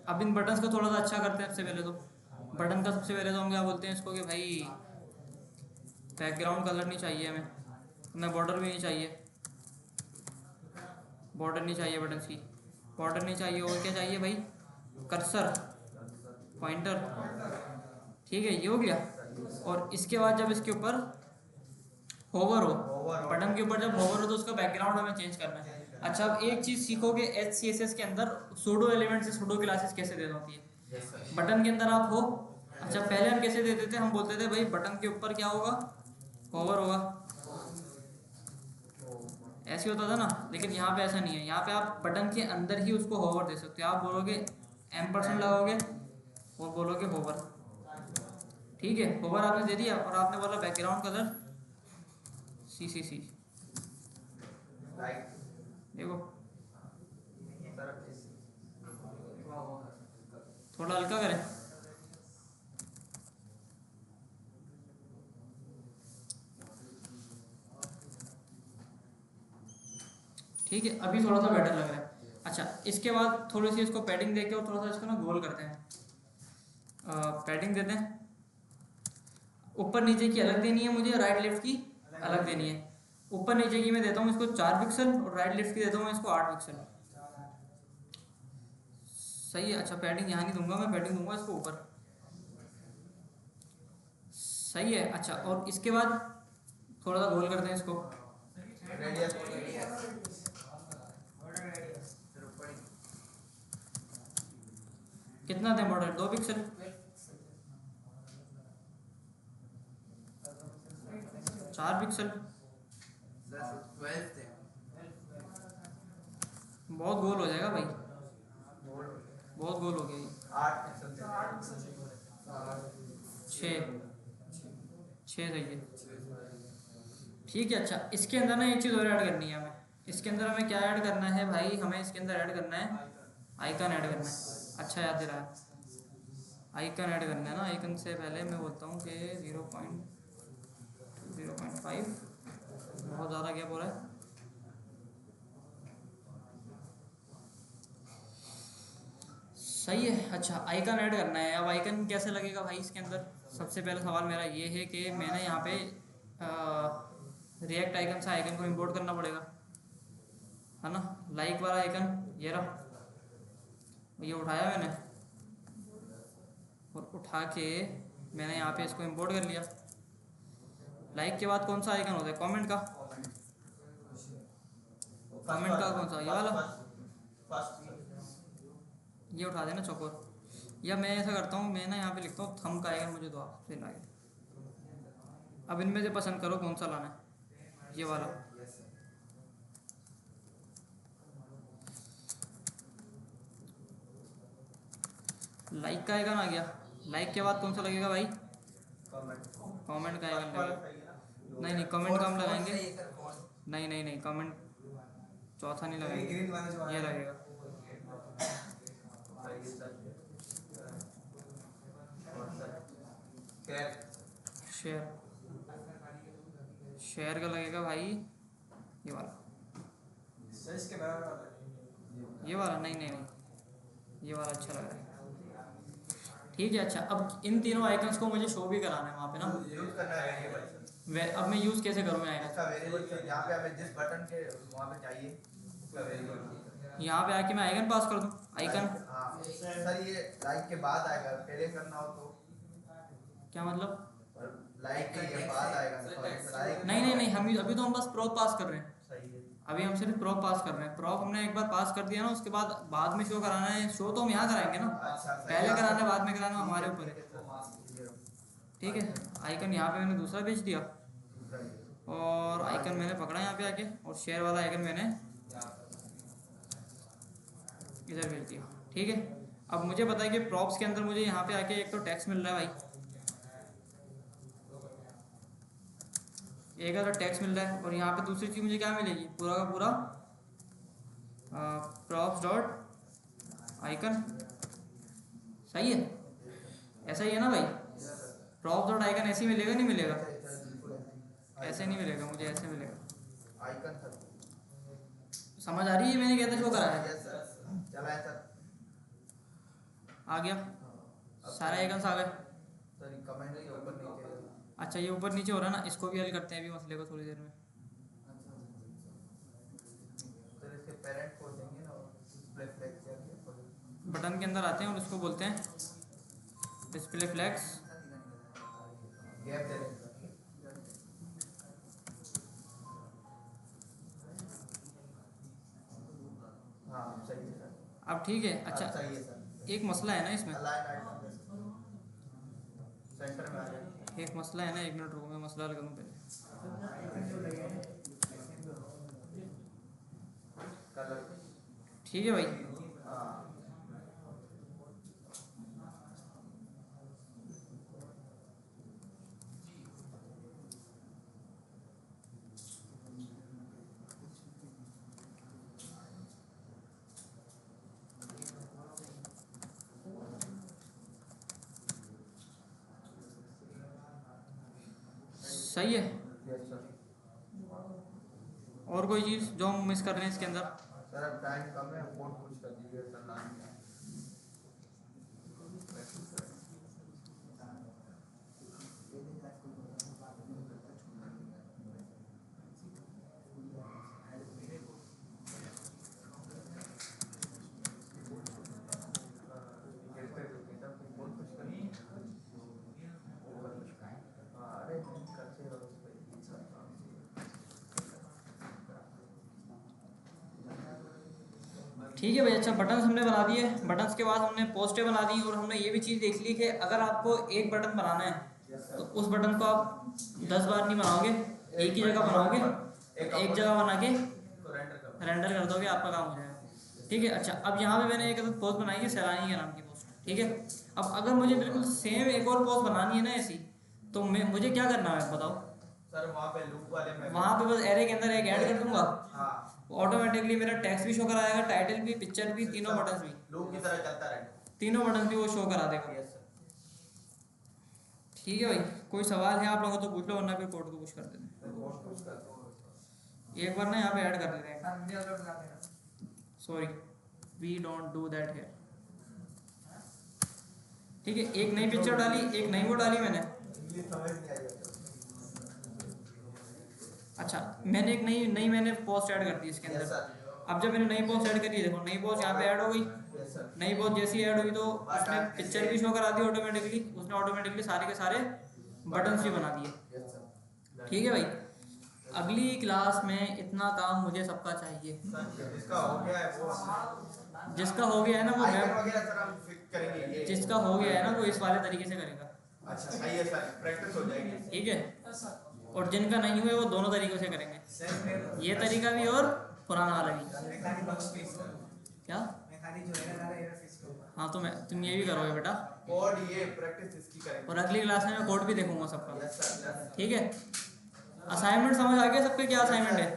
अब इन बटन्स को थोड़ा सा अच्छा करते हैं। सबसे पहले तो बटन का सबसे पहले तो हम क्या बोलते हैं इसको कि भाई बैकग्राउंड कलर नहीं चाहिए हमें बॉर्डर भी नहीं चाहिए, बॉर्डर नहीं चाहिए बटन्स की, बॉर्डर नहीं चाहिए। और क्या चाहिए भाई? कर्सर, पॉइंटर, ठीक है, ये हो गया। और इसके बाद जब इसके ऊपर होवर हो, बटन के ऊपर जब होवर हो तो उसका बैकग्राउंड हमें चेंज करना है। अच्छा, अब एक चीज़ सीखोगे HCSS के अंदर सूडो एलिमेंट से सूडो क्लासेस कैसे देनी होती है। Yes sir. बटन के अंदर आप हो, अच्छा पहले हम कैसे देते थे, हम बोलते थे भाई बटन के ऊपर क्या होगा, होवर होगा, ऐसे होता था ना। लेकिन यहाँ पे ऐसा नहीं है, यहाँ पे आप बटन के अंदर ही उसको होवर दे सकते हो। आप बोलोगे M% लगाओगे और बोलोगे होवर, ठीक है। होवर आपने दे दिया और आपने बोला बैकग्राउंड कलर CCC, लाइट देखो सर थोड़ा हल्का करें। ठीक है, अभी थोड़ा सा बेटर लग रहा है। अच्छा, इसके बाद थोड़ी सी इसको पैडिंग देके और थोड़ा सा इसको ना गोल करते हैं। पैडिंग देते हैं, ऊपर नीचे की अलग देनी है मुझे, राइट लेफ्ट की अलग देनी है। ऊपर नीचे की मैं देता हूँ इसको 4 पिक्सल और राइट लेफ्ट की देता हूँ इसको 8 पिक्सल, सही है। अच्छा, पैडिंग यहाँ नहीं दूंगा मैं, पैडिंग दूंगा इसको ऊपर, सही है। अच्छा, और इसके बाद थोड़ा सा गोल करते हैं इसको। रेडियस कितना दें बॉर्डर? 2 पिक्सल, 4 पिक्सल, 12 थे। बहुत गोल हो जाएगा भाई, बहुत गोल हो गया ये। 8 पिक्सल 6 सही है, ठीक है। अच्छा, इसके अंदर ना एक चीज़ और ऐड करनी है हमें। इसके अंदर हमें क्या ऐड करना है भाई? हमें इसके अंदर ऐड करना है आइकन ऐड करना है। अच्छा याद दिलाया, आइकन ऐड करना है ना। आइकन से पहले मैं बोलता हूँ कि 0.5 बहुत ज़्यादा गैप हो रहा है। सही है। अच्छा, आइकन ऐड करना है। अब आइकन कैसे लगेगा भाई इसके अंदर? सबसे पहला सवाल मेरा ये है कि मैंने यहाँ पे रिएक्ट आइकन से आइकन को इंपोर्ट करना पड़ेगा, है ना। लाइक वाला आइकन ये रहा, ये उठाया मैंने और उठा के मैंने यहाँ पे इसको इंपोर्ट कर लिया। लाइक के बाद कौन सा आइकन होता है? कमेंट का, कमेंट का कौन सा? ये वाला, फर्स्ट ये उठा देना चौकोर। या मैं ऐसा करता हूँ, मैं ना यहाँ पे लिखता हूँ थंब का आइकन मुझे दो आप फिर लाके। अब इनमें से पसंद करो कौन सा लाना है, ये वाला। लाइक का आइकन आ गया। लाइक के बाद कौन सा लगेगा भाई? कमेंट कमेंट का आइकन लगेगा। नहीं नहीं कमेंट कम लगाएंगे। सही है सर, font। नहीं नहीं नहीं कमेंट चौथा नहीं लगाएंगे, ग्रीन वाला जो ये आया लगेगा। सही है सर। और सर शेयर शेयर, शेयर का लगेगा भाई ये वाला, सर इसके बराबर वाला ये वाला नहीं नहीं नहीं ये वाला अच्छा लग रहा है। ठीक है अच्छा, अब इन तीनों आइकन्स को मुझे शो भी कराना है वहाँ पे ना। यूज करना है वेरिएबल सर। अब मैं यूज़ कैसे करूँ आइकन? इसका वेरिएबल सर यहाँ पे हमें जिस बटन के वहाँ पे चाहिए उसका वेरिएबल। यहाँ पे आके मैं आइकन पास कर दूँ, आइकन हाँ सर, ये लाइक के बाद आएगा, पहले करना हो तो क्या मतलब? लाइक के बाद आएगा लाइक। नहीं नहीं नहीं, हम अभी तो हम बस प्रोप पास कर रहे हैं, सही है। अभी हम सिर्फ प्रोप पास कर रहे हैं। प्रोप हमने एक बार पास कर दिया ना, उसके बाद में शो कराना है। शो तो हम यहाँ कराएंगे ना, अच्छा पहले कराना है बाद में कराना हमारे ऊपर है। ठीक है, आइकन यहाँ पे मैंने दूसरा भेज दिया और आइकन मैंने पकड़ा यहाँ पे आके, और शेयर वाला आइकन मैंने इधर भेज दिया। ठीक है, अब मुझे पता है कि प्रॉप्स के अंदर मुझे यहाँ पे आके एक तो टैक्स मिल रहा है भाई, एक अगर टैक्स मिल रहा है, और यहाँ पे दूसरी चीज़ मुझे क्या मिलेगी, पूरा का पूरा प्रॉप्स डॉट आइकन। सही है, ऐसा ही है ना भाई? प्रॉप्स डॉट आइकन ऐसे ही मिलेगा नहीं मिलेगा? ऐसे नहीं मिलेगा, मुझे ऐसे मिलेगा। आइकन सर समझ आ रही है मैंने कहते शो करा है? यस सर, चला है सर। आ गया, सारे आइकन्स आ गए। सर कमेंट के ऊपर नीचे। अच्छा ये ऊपर नीचे हो रहा है ना, इसको भी हल करते हैं अभी मसले को थोड़ी देर में। सर इसके पेरेंट को देंगे ना, डिस्प्ले फ्लैग क्या बटन के अंदर आते हैं और उसको बोलते हैं डिस्प्ले फ्लैग्स। गैप दे देंगे। हाँ सही है सर। अब ठीक है अच्छा, सही है सर। एक मसला है ना इसमें, अलाइन आइटम सेंटर में आ जाए। एक मसला है ना, एक मिनट रुको मैं मसला हल करूँ पहले। कलर। ठीक है भाई, हाँ सही है। Yes sir. और कोई चीज़ जो हम मिस कर रहे हैं इसके अंदर? सर अब टाइम कम है, कोड कुछ कर दीजिए सर नाम क्या। ठीक है भाई अच्छा, बटन्स हमने बना दिए। बटन्स के बाद हमने पोस्टें बना दी, और हमने ये भी चीज़ देख ली कि अगर आपको एक बटन बनाना है तो उस बटन को आप 10 बार नहीं बनाओगे, एक ही जगह बनाओगे, एक जगह बना के रेंडर कर दोगे, आपका काम हो जाएगा। ठीक है अच्छा, अब यहाँ पे मैंने एक पोस्ट बनाई है सैलानी के नाम की पोस्ट। ठीक है, अब अगर मुझे बिल्कुल सेम एक और पोस्ट बनानी है ना ऐसी, तो मुझे क्या करना है बताओ? सर वहाँ पे लूप वाले में वहाँ पे बस एरे के अंदर एक ऐड कर दूंगा, हाँ ऑटोमेटिकली मेरा टेक्स्ट भी शो कराएगा, टाइटल भी, पिक्चर भी, तीनों बटन्स भी, लूप की तरह चलता रहेगा। तीनों बटन भी वो शो करा देगा। Yes sir. ठीक है भाई, कोई सवाल है आप लोगों तो पूछ लो, वरना फिर कोड को पुश कर देते हैं। एक बार ना यहाँ पे ऐड कर देते हैं, sorry we don't do that here. ठीक है, एक नई पिक्चर डाली, एक नई वो डाली मैंने। इंग्लिश समझ नहीं आएगा। अच्छा मैंने एक नई मैंने पोस्ट ऐड कर दी इसके यस अंदर। सर। अब जब मैंने नई पोस्ट ऐड करी, देखो नई पोस्ट यहाँ पे ऐड हो गई। Yes sir. नई पोस्ट जैसी ऐड हुई तो उसने पिक्चर भी शो करा दी ऑटोमेटिकली, उसने ऑटोमेटिकली सारे के सारे बटन्स भी बना दिए। Yes sir. ठीक है भाई, अगली क्लास में इतना काम मुझे सबका चाहिए। जिसका हो गया है वो जिसका हो गया है ना वो आइकन वगैरह सर हम फिक्स करेंगे ये। जिसका हो गया है ना वो इस वाले तरीके से करेगा। अच्छा सही है सर, प्रैक्टिस हो जाएगी। ठीक है, और जिनका नहीं हुआ है वो दोनों तरीकों से करेंगे, ये तरीका भी और पुराना वाला भी। क्या? हाँ तो तुम ये भी करोगे बेटा, कोड ये प्रैक्टिस इसकी करेंगे। और अगली क्लास में मैं कोड भी देखूंगा सबका। Yes sir. ठीक है। असाइनमेंट समझ आ गया सबके, क्या असाइनमेंट है?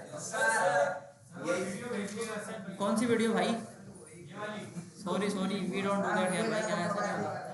कौन सी वीडियो भाई? Sorry we don't do that यार भाई, क्या ऐसा नहीं होता।